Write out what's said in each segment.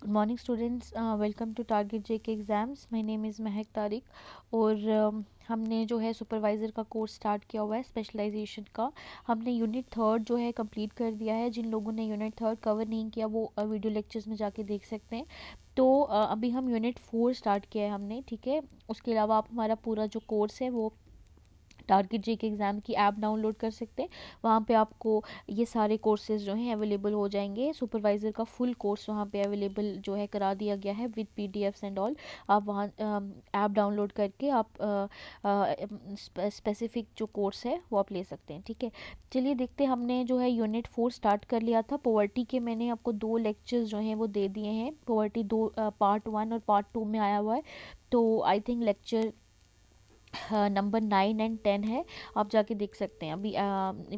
Good morning students, welcome to Target JK exams. My name is Mahak Tariq और हमने जो है सुपरवाइज़र का कोर्स स्टार्ट किया हुआ है स्पेशलाइजेशन का। हमने यूनिट थर्ड जो है कंप्लीट कर दिया है। जिन लोगों ने यूनिट थर्ड कवर नहीं किया वो वीडियो लेक्चर्स में जाके देख सकते हैं। तो अभी हम यूनिट फोर स्टार्ट किया है हमने, ठीक है। उसके अलावा आप हमारा पूरा जो कोर्स है वो टारगेट जेके एग्ज़ाम की ऐप डाउनलोड कर सकते हैं। वहाँ पे आपको ये सारे कोर्सेज़ जो हैं अवेलेबल हो जाएंगे। सुपरवाइज़र का फुल कोर्स वहाँ पे अवेलेबल जो है करा दिया गया है विद पीडीएफ्स एंड ऑल। आप वहाँ ऐप डाउनलोड करके आप स्पेसिफिक जो कोर्स है वो आप ले सकते हैं, ठीक है। चलिए देखते हैं, हमने जो है यूनिट फोर स्टार्ट कर लिया था। पॉवर्टी के मैंने आपको दो लेक्चर्स जो हैं वो दे दिए हैं। पॉवर्टी दो पार्ट वन और पार्ट टू में आया हुआ है। तो आई थिंक लेक्चर नंबर 9 और 10 है, आप जाके देख सकते हैं। अभी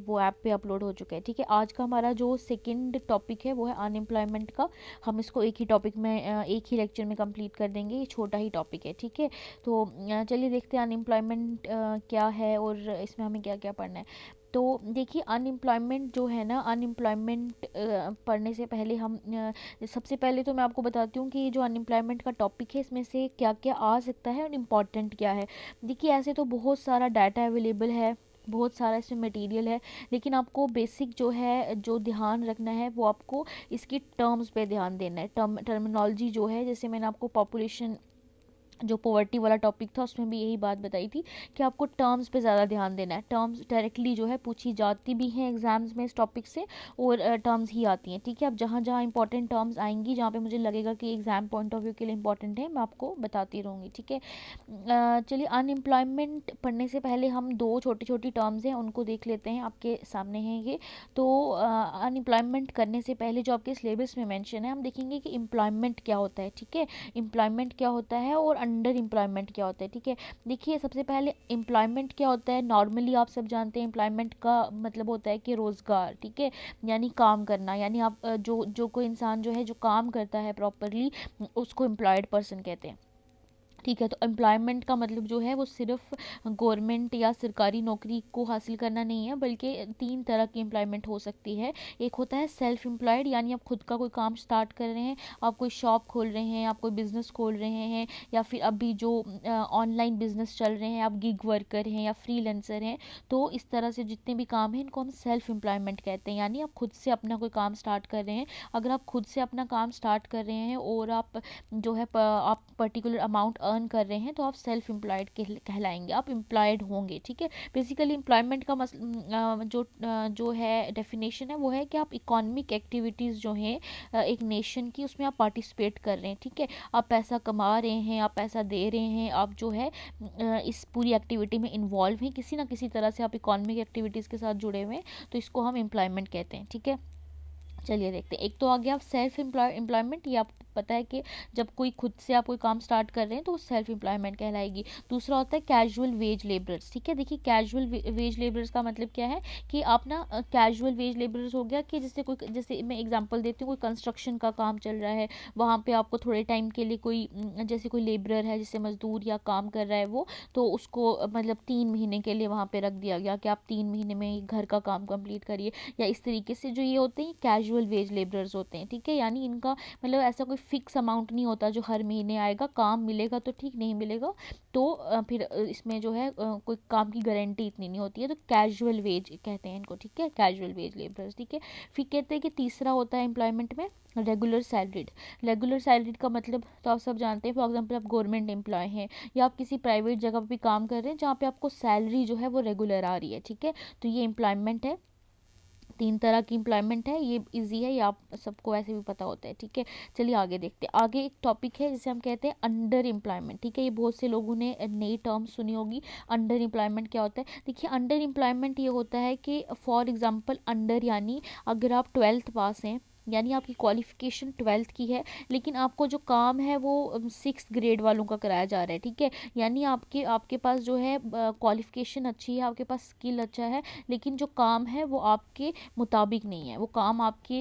वो ऐप पे अपलोड हो चुका है, ठीक है। आज का हमारा जो सेकंड टॉपिक है वो है अनएम्प्लॉयमेंट का। हम इसको एक ही टॉपिक में एक ही लेक्चर में कंप्लीट कर देंगे। ये छोटा ही टॉपिक है, ठीक है। तो चलिए देखते हैं अनएम्प्लॉयमेंट क्या है और इसमें हमें क्या क्या पढ़ना है। तो देखिए, अनएम्प्लॉयमेंट जो है ना, अनएम्प्लॉयमेंट पढ़ने से पहले हम सबसे पहले तो मैं आपको बताती हूँ कि ये जो अनएम्प्लॉयमेंट का टॉपिक है इसमें से क्या क्या आ सकता है और इम्पॉर्टेंट क्या है। देखिए, ऐसे तो बहुत सारा डाटा अवेलेबल है, बहुत सारा इसमें मटेरियल है, लेकिन आपको बेसिक जो है जो ध्यान रखना है वो आपको इसकी टर्म्स पे ध्यान देना है। टर्मिनोलॉजी जो है, जैसे मैंने आपको पॉपुलेशन जो पॉवर्टी वाला टॉपिक था उसमें भी यही बात बताई थी कि आपको टर्म्स पे ज़्यादा ध्यान देना है। टर्म्स डायरेक्टली जो है पूछी जाती भी हैं एग्जाम्स में इस टॉपिक से, और टर्म्स ही आती हैं, ठीक है। अब जहाँ जहाँ इंपॉर्टेंट टर्म्स आएंगी, जहाँ पे मुझे लगेगा कि एग्ज़ाम पॉइंट ऑफ व्यू के लिए इंपॉर्टेंट है, मैं आपको बताती रहूँगी, ठीक है। चलिए, अनएम्प्लॉयमेंट पढ़ने से पहले हम दो छोटी छोटी टर्म्स हैं उनको देख लेते हैं। आपके सामने हैं ये। तो अनएम्प्लॉयमेंट करने से पहले जो आपके सिलेबस में मेंशन है, हम देखेंगे कि एम्प्लॉयमेंट क्या होता है, ठीक है। एम्प्लॉयमेंट क्या होता है और अंडर एम्प्लॉयमेंट क्या होता है, ठीक है। देखिए, सबसे पहले एम्प्लॉयमेंट क्या होता है। नॉर्मली आप सब जानते हैं एम्प्लॉयमेंट का मतलब होता है कि रोज़गार, ठीक है, यानी काम करना। यानी आप जो जो कोई इंसान जो है जो काम करता है प्रॉपरली, उसको एम्प्लॉयड पर्सन कहते हैं, ठीक है। तो एम्प्लॉयमेंट का मतलब जो है वो सिर्फ गवर्नमेंट या सरकारी नौकरी को हासिल करना नहीं है, बल्कि तीन तरह की एम्प्लॉयमेंट हो सकती है। एक होता है सेल्फ एम्प्लॉयड, यानी आप खुद का कोई काम स्टार्ट कर रहे हैं, आप कोई शॉप खोल रहे हैं, आप कोई बिज़नेस खोल रहे हैं, या फिर अभी जो ऑनलाइन बिज़नेस चल रहे हैं, आप गिग वर्कर हैं या फ्रीलांसर हैं। तो इस तरह से जितने भी काम हैं इनको हम सेल्फ एम्प्लॉयमेंट कहते हैं, यानी आप खुद से अपना कोई काम स्टार्ट कर रहे हैं। अगर आप खुद से अपना काम स्टार्ट कर रहे हैं और आप जो है आप पर्टिकुलर अमाउंट अर्न कर रहे हैं, तो आप सेल्फ एम्प्लॉयड कहलाएंगे, आप एम्प्लॉयड होंगे, ठीक है। बेसिकली एम्प्लॉयमेंट का जो है डेफिनेशन है वो है कि आप इकोनॉमिक एक्टिविटीज़ जो हैं एक नेशन की, उसमें आप पार्टिसिपेट कर रहे हैं, ठीक है। आप पैसा कमा रहे हैं, आप पैसा दे रहे हैं, आप जो है इस पूरी एक्टिविटी में इन्वॉल्व हैं, किसी ना किसी तरह से आप इकोनॉमिक एक्टिविटीज़ के साथ जुड़े हुए हैं, तो इसको हम एम्प्लॉयमेंट कहते हैं, ठीक है। चलिए देखते हैं। एक तो आ गया सेल्फ एम्प्लॉयमेंट, ये आपको पता है कि जब कोई खुद से आप कोई काम स्टार्ट कर रहे हैं तो वो सेल्फ एम्प्लॉयमेंट कहलाएगी। दूसरा होता है कैजुअल वेज लेबरर्स, ठीक है। देखिए, कैजुअल वेज लेबरर्स का मतलब क्या है कि आप ना कैजुअल वेज लेबरर्स हो गया कि जैसे मैं एग्जांपल देती हूँ, कोई कंस्ट्रक्शन का काम चल रहा है, वहाँ पे आपको थोड़े टाइम के लिए कोई जैसे कोई लेबरर है, जैसे मजदूर या काम कर रहा है वो, तो उसको मतलब 3 महीने के लिए वहाँ पे रख दिया गया कि आप 3 महीने में घर का काम कंप्लीट करिए, या इस तरीके से। जो ये होते हैं कैजुअल वेज लेबरर्स होते हैं, ठीक है। यानी इनका मतलब ऐसा कोई फिक्स अमाउंट नहीं होता जो हर महीने आएगा, काम मिलेगा तो ठीक, नहीं मिलेगा तो फिर इसमें जो है कोई काम की गारंटी इतनी नहीं होती है। तो कैजुअल वेज कहते हैं इनको, ठीक है, कैजुअल वेज लेबरर्स, ठीक है। फिर कहते हैं कि तीसरा होता है एम्प्लॉयमेंट में रेगुलर सैलरीड। रेगुलर सैलरीड का मतलब तो आप सब जानते हैं। फॉर एग्जांपल, आप गवर्नमेंट एम्प्लॉय हैं या आप किसी प्राइवेट जगह पर भी काम कर रहे हैं जहाँ पे आपको सैलरी जो है वो रेगुलर आ रही है, ठीक है। तो ये एम्प्लॉयमेंट है। तीन तरह की एम्प्लॉयमेंट है, ये इजी है, ये आप सबको ऐसे भी पता होता है, ठीक है। चलिए आगे देखते हैं। आगे एक टॉपिक है जिसे हम कहते हैं अंडर एम्प्लॉयमेंट, ठीक है। ये बहुत से लोगों ने नई टर्म सुनी होगी। अंडर एम्प्लॉयमेंट क्या होता है। देखिए, अंडर एम्प्लॉयमेंट ये होता है कि फॉर एग्जांपल अंडर यानी अगर आप 12th पास हैं, यानी आपकी क्वालिफिकेशन 12th की है, लेकिन आपको जो काम है वो 6th ग्रेड वालों का कराया जा रहा है, ठीक है। यानी आपके आपके पास जो है क्वालिफिकेशन अच्छी है, आपके पास स्किल अच्छा है, लेकिन जो काम है वो आपके मुताबिक नहीं है। वो काम आपके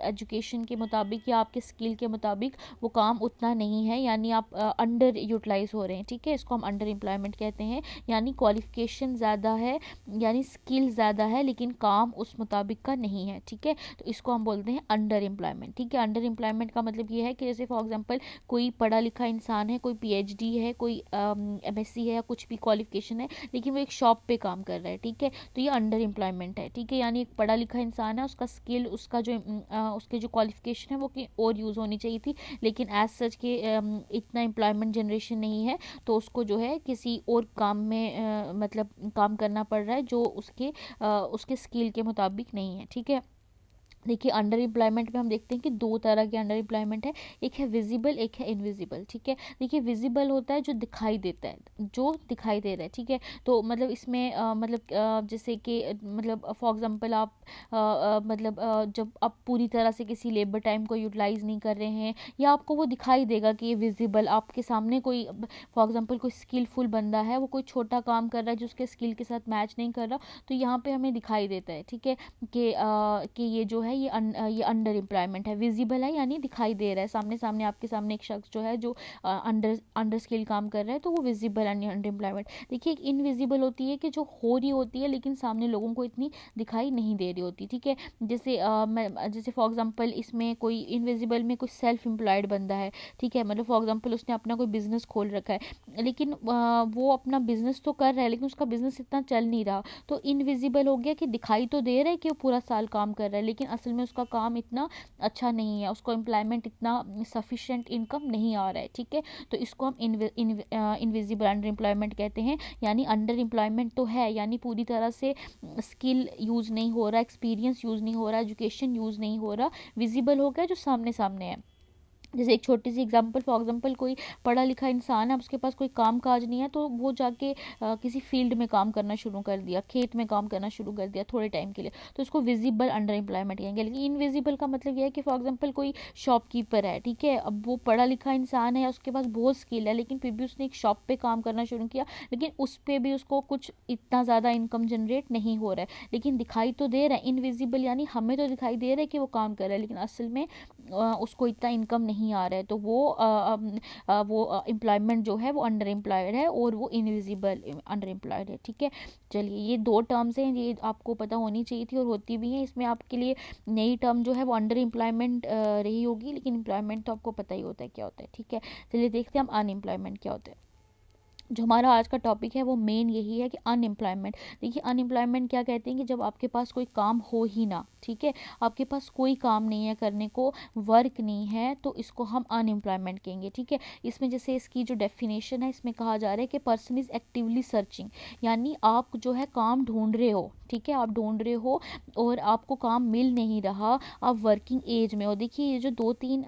एजुकेशन के मुताबिक या आपके स्किल के मुताबिक वो काम उतना नहीं है, यानी आप अंडर यूटिलाइज हो रहे हैं, ठीक है। इसको हम अंडर एम्प्लॉयमेंट कहते हैं। यानी क्वालिफिकेशन ज़्यादा है, यानी स्किल ज़्यादा है, लेकिन काम उस मुताबिक का नहीं है, ठीक है। तो इसको हम बोलते हैं अंडर अंडर एम्प्लॉयमेंट। ठीक है, अंडर एम्प्लॉयमेंट का मतलब ये है कि जैसे फॉर एग्जांपल कोई पढ़ा लिखा इंसान है, कोई पीएचडी है, कोई एमएससी है या कुछ भी क्वालिफिकेशन है, लेकिन वो एक शॉप पे काम कर रहा है। ठीक है, तो ये अंडर एम्प्लॉयमेंट है। ठीक है, यानी एक पढ़ा लिखा इंसान है, उसका स्किल, उसका जो उसके जो क्वालिफिकेशन है वो कहीं और यूज़ होनी चाहिए थी, लेकिन एज सच के इतना एम्प्लॉयमेंट जनरेशन नहीं है, तो उसको जो है किसी और काम में मतलब काम करना पड़ रहा है जो उसके स्किल के मुताबिक नहीं है। ठीक है, देखिए अंडर एम्प्लॉयमेंट में हम देखते हैं कि दो तरह के अंडर एम्प्लॉयमेंट है, एक है विजिबल, एक है इनविजिबल। ठीक है, देखिए विजिबल होता है जो दिखाई देता है, जो दिखाई दे रहा है। ठीक है, तो मतलब इसमें जैसे कि मतलब फॉर एग्जांपल आप मतलब जब आप पूरी तरह से किसी लेबर टाइम को यूटिलाइज नहीं कर रहे हैं, या आपको वो दिखाई देगा कि ये विजिबल आपके सामने कोई फॉर एग्जांपल कोई स्किलफुल बंदा है, वो कोई छोटा काम कर रहा है जो उसके स्किल के साथ मैच नहीं कर रहा, तो यहाँ पे हमें दिखाई देता है। ठीक है, कि ये जो है ये अंडर एम्प्लॉयमेंट है। विजिबल है यानी दिखाई दे रहा है, सामने सामने आपके सामने एक शख्स जो है जो अंडर स्किल काम कर रहा है, तो वो विजिबल यानी अंडर एम्प्लॉयमेंट। देखिए एक इनविजिबल होती है कि जो हो रही होती है लेकिन सामने लोगों को इतनी दिखाई नहीं दे रही होती। ठीक है, जैसे फॉर एग्जांपल इसमें कोई इनविजिबल में कोई सेल्फ एम्प्लॉयड बंदा है। ठीक है, मतलब फॉर एग्जांपल उसने अपना कोई बिजनेस खोल रखा है, लेकिन वो अपना बिजनेस तो कर रहा है लेकिन उसका बिजनेस इतना चल नहीं रहा, तो इनविजिबल हो गया कि दिखाई तो दे रहा है कि वो पूरा साल काम कर रहा है, लेकिन असल में उसका काम इतना अच्छा नहीं है, उसको एम्प्लॉयमेंट इतना सफिशिएंट इनकम नहीं आ रहा है। ठीक है, तो इसको हम इनविजिबल अंडर एम्प्लॉयमेंट कहते हैं। यानी अंडर एम्प्लॉयमेंट तो है, यानी पूरी तरह से स्किल यूज़ नहीं हो रहा, एक्सपीरियंस यूज़ नहीं हो रहा, एजुकेशन यूज़ नहीं हो रहा, विजिबल हो गया जो सामने सामने है। जैसे एक छोटी सी एग्जांपल, फॉर एग्जांपल कोई पढ़ा लिखा इंसान है, उसके पास कोई काम काज नहीं है, तो वो जाके किसी फील्ड में काम करना शुरू कर दिया, खेत में काम करना शुरू कर दिया थोड़े टाइम के लिए, तो उसको विजिबल अंडर एम्प्लॉयमेंट कहेंगे। लेकिन इनविजिबल का मतलब यह है कि फॉर एग्जांपल कोई शॉपकीपर है। ठीक है, अब वो पढ़ा लिखा इंसान है, उसके पास बहुत स्किल है, लेकिन फिर भी उसने एक शॉप पे काम करना शुरू किया, लेकिन उस पर भी उसको कुछ इतना ज़्यादा इनकम जनरेट नहीं हो रहा है, लेकिन दिखाई तो दे रहा है। इनविजिबल यानी हमें तो दिखाई दे रहा है कि वो काम कर रहा है, लेकिन असल में उसको इतना इनकम नहीं आ रहा है, तो वो एम्प्लॉयमेंट जो है वो अंडर एम्प्लॉयड है और वो इनविजिबल अंडर एम्प्लॉयड है। ठीक है, चलिए ये दो टर्म्स हैं, ये आपको पता होनी चाहिए थी और होती भी हैं। इसमें आपके लिए नई टर्म जो है वो अंडर एम्प्लॉयमेंट रही होगी, लेकिन एम्प्लॉयमेंट तो आपको पता ही होता है क्या होता है। ठीक है, चलिए देखते हैं हम अनएम्प्लॉयमेंट क्या होता है। जो हमारा आज का टॉपिक है वो मेन यही है कि अनएम्प्लॉयमेंट। देखिए अनएम्प्लॉयमेंट क्या कहते हैं कि जब आपके पास कोई काम हो ही ना, ठीक है, आपके पास कोई काम नहीं है करने को, वर्क नहीं है, तो इसको हम अनएम्प्लॉयमेंट कहेंगे। ठीक है, इसमें जैसे इसकी जो डेफिनेशन है, इसमें कहा जा रहा है कि पर्सन इज़ एक्टिवली सर्चिंग, यानी आप जो है काम ढूंढ रहे हो। ठीक है, आप ढूंढ रहे हो और आपको काम मिल नहीं रहा, आप वर्किंग एज में हो। देखिए ये जो दो तीन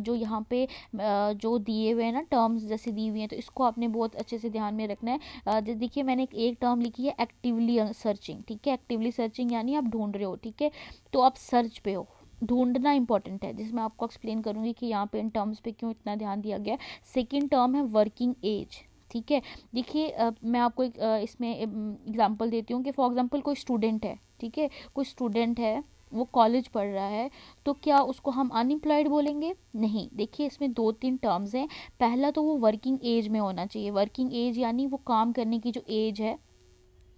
जो यहाँ पे जो दिए हुए हैं ना टर्म्स जैसे दी हुई हैं, तो इसको आपने बहुत अच्छे से ध्यान में रखना है। देखिए मैंने एक टर्म लिखी है एक्टिवली सर्चिंग। ठीक है, एक्टिवली सर्चिंग यानी आप ढूंढ रहे हो। ठीक है, तो आप सर्च पे हो, ढूंढना इंपॉर्टेंट है, जिसमें आपको एक्सप्लेन करूंगी कि यहाँ पे इन टर्म्स पे क्यों इतना ध्यान दिया गया है। सेकंड टर्म है वर्किंग एज। ठीक है, देखिए मैं आपको एक इसमें एग्जांपल देती हूँ कि फॉर एग्जांपल कोई स्टूडेंट है। ठीक है, कोई स्टूडेंट है, वो कॉलेज पढ़ रहा है, तो क्या उसको हम अनएम्प्लॉयड बोलेंगे? नहीं। देखिए इसमें दो तीन टर्म्स हैं। पहला तो वो वर्किंग एज में होना चाहिए। वर्किंग एज यानी वो काम करने की जो एज है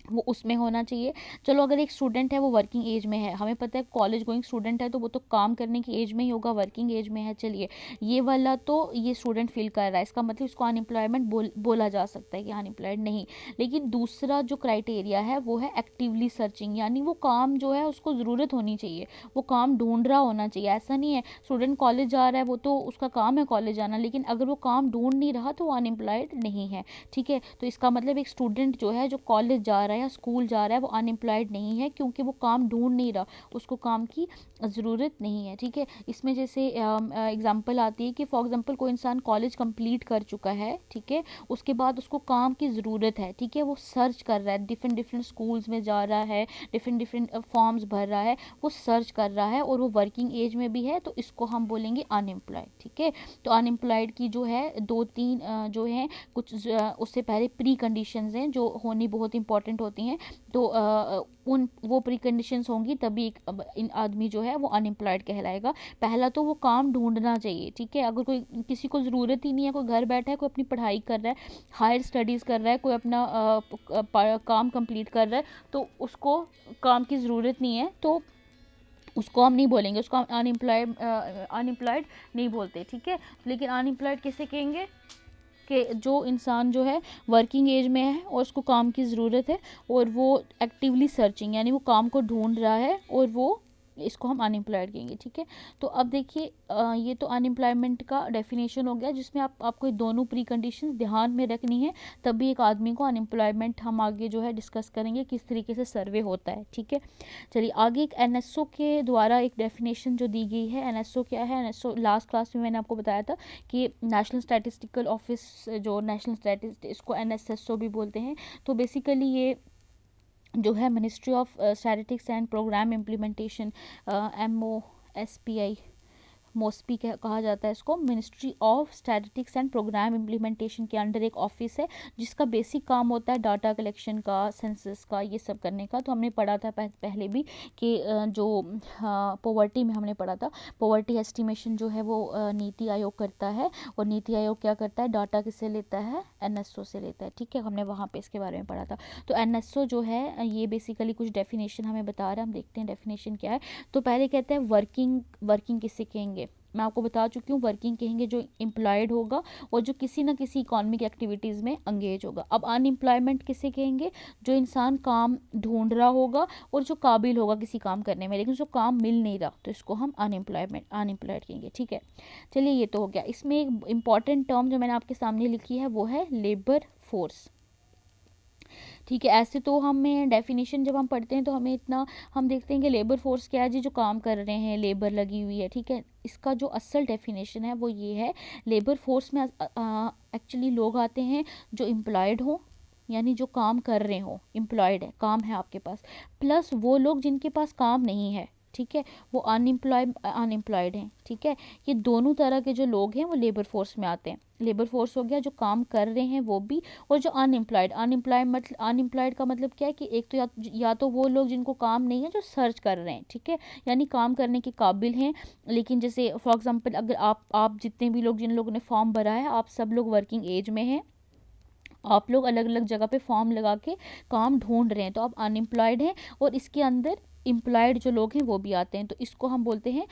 वो उसमें होना चाहिए। चलो अगर एक स्टूडेंट है वो वर्किंग एज में है, हमें पता है कॉलेज गोइंग स्टूडेंट है तो वो तो काम करने की एज में ही होगा, वर्किंग एज में है। चलिए ये वाला तो ये स्टूडेंट फील कर रहा है, इसका मतलब इसको अनएम्प्लॉयमेंट बोला जा सकता है कि अनएम्प्लॉयड नहीं। लेकिन दूसरा जो क्राइटेरिया है वो है एक्टिवली सर्चिंग, यानी वो काम जो है उसको ज़रूरत होनी चाहिए, वो काम ढूंढ रहा होना चाहिए। ऐसा नहीं है स्टूडेंट कॉलेज जा रहा है, वो तो उसका काम है कॉलेज जाना, लेकिन अगर वो काम ढूंढ नहीं रहा तो वो अनएम्प्लॉयड नहीं है। ठीक है, तो इसका मतलब एक स्टूडेंट जो है जो कॉलेज जा रहा है या स्कूल जा रहा है वो अनएम्प्लॉयड नहीं है, क्योंकि वो काम ढूंढ नहीं रहा, उसको काम की ज़रूरत नहीं है। ठीक है, इसमें जैसे एग्जांपल आती है कि फॉर एग्जांपल कोई इंसान कॉलेज कंप्लीट कर चुका है, ठीक है, उसके बाद उसको काम की ज़रूरत है। ठीक है, वो सर्च कर रहा है, डिफरेंट डिफरेंट स्कूल्स में जा रहा है, डिफरेंट डिफरेंट फॉर्म्स भर रहा है, वो सर्च कर रहा है और वो वर्किंग एज में भी है, तो इसको हम बोलेंगे अनएम्प्लॉयड। ठीक है, तो अनएम्प्लॉयड की जो है दो तीन जो है कुछ उससे पहले प्री कंडीशंस हैं जो होनी बहुत इंपॉर्टेंट होती हैं। तो उन वो प्री कंडीशंस होंगी तभी इन आदमी जो है वो अनएम्प्लॉयड कहलाएगा। पहला तो वो काम ढूंढना चाहिए। ठीक है, अगर कोई किसी को ज़रूरत ही नहीं है, कोई घर बैठा है, कोई अपनी पढ़ाई कर रहा है, हायर स्टडीज़ कर रहा है, कोई अपना काम कंप्लीट कर रहा है, तो उसको काम की ज़रूरत नहीं है, तो उसको हम नहीं बोलेंगे, उसको हम अनएम्प्लॉयड नहीं बोलते, ठीक है। लेकिन अनएम्प्लॉयड किसे कहेंगे कि जो इंसान जो है वर्किंग एज में है और उसको काम की ज़रूरत है और वो एक्टिवली सर्चिंग, यानी वो काम को ढूंढ रहा है, और वो, इसको हम अनएम्प्लॉयड कहेंगे, ठीक है। तो अब देखिए ये तो अनएम्प्लॉयमेंट का डेफिनेशन हो गया, जिसमें आपको ये दोनों प्री कंडीशंस ध्यान में रखनी है, तभी एक आदमी को अनएम्प्लॉयमेंट, हम आगे जो है डिस्कस करेंगे किस तरीके से सर्वे होता है, ठीक है। चलिए आगे, एक एनएसओ के द्वारा एक डेफिनेशन जो दी गई है। एनएसओ क्या है? एनएसओ लास्ट क्लास में मैंने आपको बताया था कि नेशनल स्टैटिस्टिकल ऑफिस, जो नेशनल स्टैटिस्टिक्स, इसको एनएसएसओ भी बोलते हैं। तो बेसिकली ये जो है ministry of statistics and programme implementation, MOSPI, MOSPI कहा जाता है इसको, ministry of statistics and programme implementation के अंडर एक ऑफिस है, जिसका बेसिक काम होता है डाटा कलेक्शन का, सेंसस का, ये सब करने का। तो हमने पढ़ा था पहले भी कि जो पॉवर्टी में हमने पढ़ा था, पॉवर्टी एस्टिमेशन जो है वो नीति आयोग करता है, और नीति आयोग क्या करता है, डाटा किससे लेता है, एनएसओ से लेता है, ठीक है। हमने वहाँ पे इसके बारे में पढ़ा था। तो एनएसओ जो है ये बेसिकली कुछ डेफिनेशन हमें बता रहा है, हम देखते हैं डेफिनेशन क्या है। तो पहले कहते हैं वर्किंग किससे कहेंगे, मैं आपको बता चुकी हूँ, वर्किंग कहेंगे जो एम्प्लॉयड होगा और जो किसी ना किसी इकोनॉमिक एक्टिविटीज़ में एंगेज होगा। अब अनएम्प्लॉयमेंट किसे कहेंगे, जो इंसान काम ढूंढ रहा होगा और जो काबिल होगा किसी काम करने में, लेकिन उसको काम मिल नहीं रहा, तो इसको हम अनएम्प्लॉयड कहेंगे, ठीक है। चलिए ये तो हो गया। इसमें एक इंपॉर्टेंट टर्म जो मैंने आपके सामने लिखी है वो है लेबर फोर्स, ठीक है। ऐसे तो हमें डेफिनेशन जब हम पढ़ते हैं तो हमें इतना, हम देखते हैं कि लेबर फोर्स क्या है जी, जो काम कर रहे हैं, लेबर लगी हुई है, ठीक है। इसका जो असल डेफिनेशन है वो ये है, लेबर फोर्स में एक्चुअली लोग आते हैं जो एम्प्लॉयड हो, यानी जो काम कर रहे हो, एम्प्लॉयड है, काम है आपके पास, प्लस वो लोग जिनके पास काम नहीं है, ठीक है, वो अनएम्प्लॉयड हैं, ठीक है। ये दोनों तरह के जो लोग हैं वो लेबर फोर्स में आते हैं। लेबर फोर्स हो गया जो काम कर रहे हैं वो भी, और जो अनएम्प्लॉयड का मतलब क्या है कि एक तो या तो वो लोग जिनको काम नहीं है जो सर्च कर रहे हैं, ठीक है, यानी काम करने के काबिल हैं, लेकिन जैसे फॉर एग्जांपल अगर आप जितने भी लोग, जिन लोगों ने फॉर्म भरा है, आप सब लोग वर्किंग एज में हैं, आप लोग अलग अलग जगह पे फॉर्म लगा के काम ढूंढ रहे हैं, तो आप अनएम्प्लॉयड हैं, और इसके अंदर एम्प्लॉयड जो लोग हैं वो भी आते हैं, तो इसको हम बोलते हैं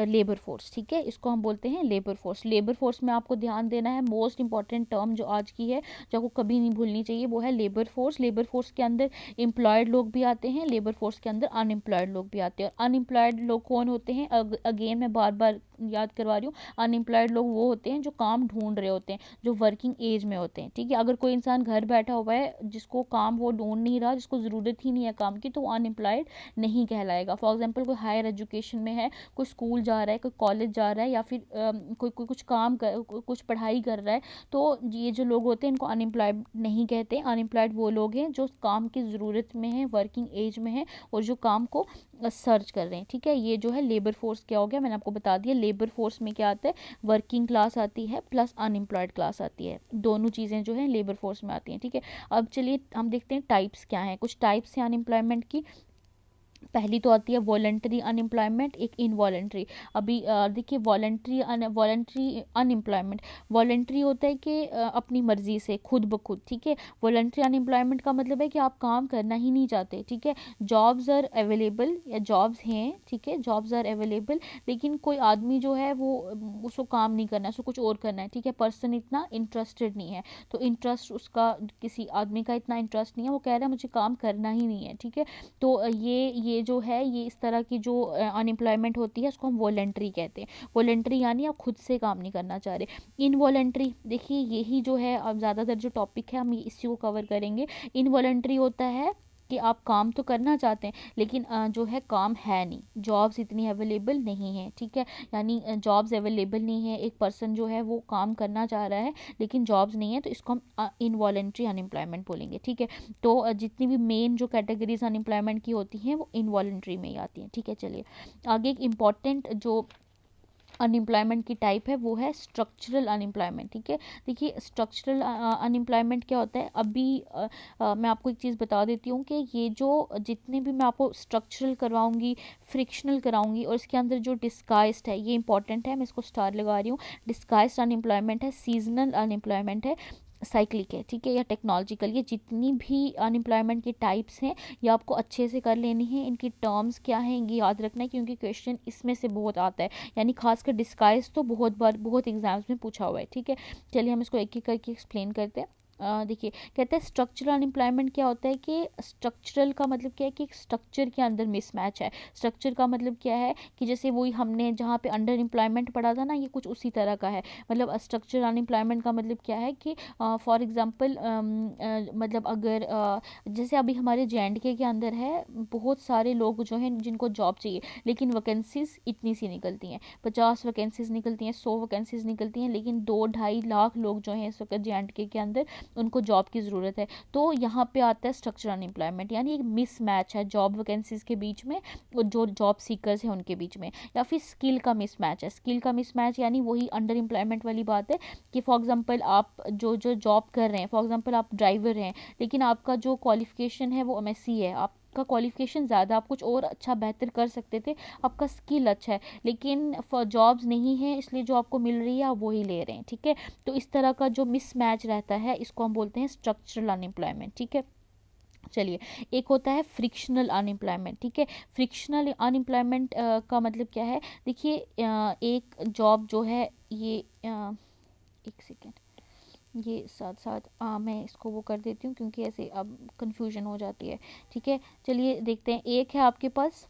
लेबर फोर्स, ठीक है, इसको हम बोलते हैं लेबर फोर्स। लेबर फोर्स में आपको ध्यान देना है, मोस्ट इंपॉर्टेंट टर्म जो आज की है, जो आपको कभी नहीं भूलनी चाहिए, वो है लेबर फोर्स। लेबर फोर्स के अंदर एम्प्लॉयड लोग भी आते हैं, लेबर फोर्स के अंदर अनएम्प्लॉयड लोग भी आते हैं। और अनएम्प्लॉयड लोग कौन होते हैं, अगेन मैं बार बार याद करवा रही हूँ, अनएम्प्लॉयड लोग वो होते हैं जो काम ढूंढ रहे होते हैं, जो वर्किंग एज में होते हैं, ठीक है। अगर कोई इंसान घर बैठा हुआ है, जिसको काम वो ढूंढ नहीं रहा, जिसको ज़रूरत ही नहीं है काम की, तो वो अनएम्प्लॉयड नहीं कहलाएगा। फॉर एग्जांपल कोई हायर एजुकेशन में है, कोई स्कूल जा रहा है, कोई कॉलेज जा रहा है, या फिर कोई कुछ काम कर, कुछ पढ़ाई कर रहा है, तो ये जो लोग होते हैं इनको अनएम्प्लॉयड नहीं कहते। अनएम्प्लॉयड वो लोग हैं जो काम की ज़रूरत में है, वर्किंग एज में है, और जो काम को सर्च कर रहे हैं, ठीक है। ये जो है लेबर फोर्स क्या हो गया, मैंने आपको बता दिया। लेबर फोर्स में क्या आता है, वर्किंग क्लास आती है प्लस अनएम्प्लॉयड क्लास आती है, दोनों चीज़ें जो है लेबर फोर्स में आती हैं, ठीक है। अब चलिए हम देखते हैं टाइप्स क्या हैं, कुछ टाइप्स हैं अनएम्प्लॉयमेंट की। पहली तो आती है वॉलंटरी अनएम्प्लॉयमेंट, एक इनवॉलंटरी। अभी देखिए वॉलंटरी अनएम्प्लॉयमेंट, वॉलंटरी होता है कि अपनी मर्जी से, खुद ब खुद, ठीक है। वॉलंटरी अनएम्प्लॉयमेंट का मतलब है कि आप काम करना ही नहीं चाहते, ठीक है। जॉब्स आर अवेलेबल, या जॉब्स हैं, ठीक है, जॉब्स आर अवेलेबल, लेकिन कोई आदमी जो है वो, उसको काम नहीं करना है, उसको कुछ और करना है, ठीक है। पर्सन इतना इंटरेस्टेड नहीं है, तो इंटरेस्ट उसका, किसी आदमी का इतना इंटरेस्ट नहीं है, वो कह रहा है मुझे काम करना ही नहीं है, ठीक है। तो ये जो है, ये इस तरह की जो अनएम्प्लॉयमेंट होती है उसको हम वॉलंटरी कहते हैं। वॉलंटरी यानी आप खुद से काम नहीं करना चाह रहे। इनवॉलंटरी, देखिए यही जो है अब ज़्यादातर जो टॉपिक है हम इसी को कवर करेंगे। इनवॉलंटरी होता है कि आप काम तो करना चाहते हैं, लेकिन जो है काम है नहीं, जॉब्स इतनी अवेलेबल नहीं है, ठीक है। यानी जॉब्स अवेलेबल नहीं है, एक पर्सन जो है वो काम करना चाह रहा है लेकिन जॉब्स नहीं है, तो इसको हम इनवॉलंटरी अनएम्प्लॉयमेंट बोलेंगे, ठीक है। तो जितनी भी मेन जो कैटेगरीज अनएम्प्लॉयमेंट की होती हैं वो इनवॉलंटरी में ही आती हैं, ठीक है। चलिए आगे, एक इम्पॉर्टेंट जो अनएम्प्लॉयमेंट की टाइप है वो है स्ट्रक्चरल अनएम्प्लॉयमेंट, ठीक है। देखिए स्ट्रक्चरल अनएम्प्लॉयमेंट क्या होता है, अभी मैं आपको एक चीज़ बता देती हूँ कि ये जो जितने भी मैं आपको स्ट्रक्चरल करवाऊँगी, फ्रिक्शनल कराऊंगी, और इसके अंदर जो डिस्गाइज्ड है, ये इंपॉर्टेंट है, मैं इसको स्टार लगा रही हूँ। डिस्गाइज्ड अनएम्प्लॉयमेंट है, सीजनल अनएम्प्लॉयमेंट है, साइक्लिक है, ठीक है, या टेक्नोलॉजिकल। ये जितनी भी अनएम्प्लॉयमेंट की टाइप्स हैं ये आपको अच्छे से कर लेनी है। इनकी टर्म्स क्या हैं ये याद रखना है, क्योंकि क्वेश्चन इसमें से बहुत आता है, यानी खासकर डिस्गाइज तो बहुत बार बहुत एग्जाम्स में पूछा हुआ है, ठीक है। चलिए हम इसको एक एक करके एक्सप्लेन करते हैं। देखिए, कहते हैं स्ट्रक्चरल अनएम्प्लॉयमेंट क्या होता है कि स्ट्रक्चरल का मतलब क्या है कि एक स्ट्रक्चर के अंदर मिसमैच है। स्ट्रक्चर का मतलब क्या है कि जैसे वही हमने जहाँ पे अंडर एम्प्लॉयमेंट पढ़ा था ना, ये कुछ उसी तरह का है। मतलब स्ट्रक्चरल अनएम्प्लॉयमेंट का मतलब क्या है कि फॉर एग्ज़ाम्पल मतलब अगर जैसे अभी हमारे जे.एंड.के के अंदर है, बहुत सारे लोग जो हैं जिनको जॉब चाहिए, लेकिन वैकेंसीज इतनी सी निकलती हैं, 50 वैकेंसीज निकलती हैं, 100 वैकेंसीज निकलती हैं, लेकिन 2-2.5 लाख लोग जो हैं इस वक्त जे.एंड.के के अंदर, उनको जॉब की ज़रूरत है। तो यहाँ पे आता है स्ट्रक्चरल अनएम्प्लॉयमेंट, यानी एक मिस मैच है जॉब वैकेंसीज के बीच में और जो जॉब सीकर्स हैं उनके बीच में। या फिर स्किल का मिस मैच है, स्किल का मिस मैच यानी वही अंडर एम्प्लॉयमेंट वाली बात है कि फॉर एग्जांपल आप जो जो जॉब कर रहे हैं, फॉर एग्जांपल आप ड्राइवर हैं, लेकिन आपका जो क्वालिफिकेशन है वो एमएससी है, आपका क्वालिफिकेशन ज़्यादा, आप कुछ और अच्छा बेहतर कर सकते थे, आपका स्किल अच्छा है, लेकिन जॉब्स नहीं है, इसलिए जो आपको मिल रही है आप वही ले रहे हैं, ठीक है। तो इस तरह का जो मिस मैच रहता है इसको हम बोलते हैं स्ट्रक्चरल अनएम्प्लॉयमेंट, ठीक है। चलिए, एक होता है फ्रिक्शनल अनएम्प्लॉयमेंट, ठीक है। फ्रिक्शनल अनएम्प्लॉयमेंट का मतलब क्या है, देखिए एक जॉब जो है ये एक सेकेंड, ये साथ साथ मैं इसको वो कर देती हूँ क्योंकि ऐसे अब कंफ्यूजन हो जाती है, ठीक है। चलिए देखते हैं, एक है आपके पास,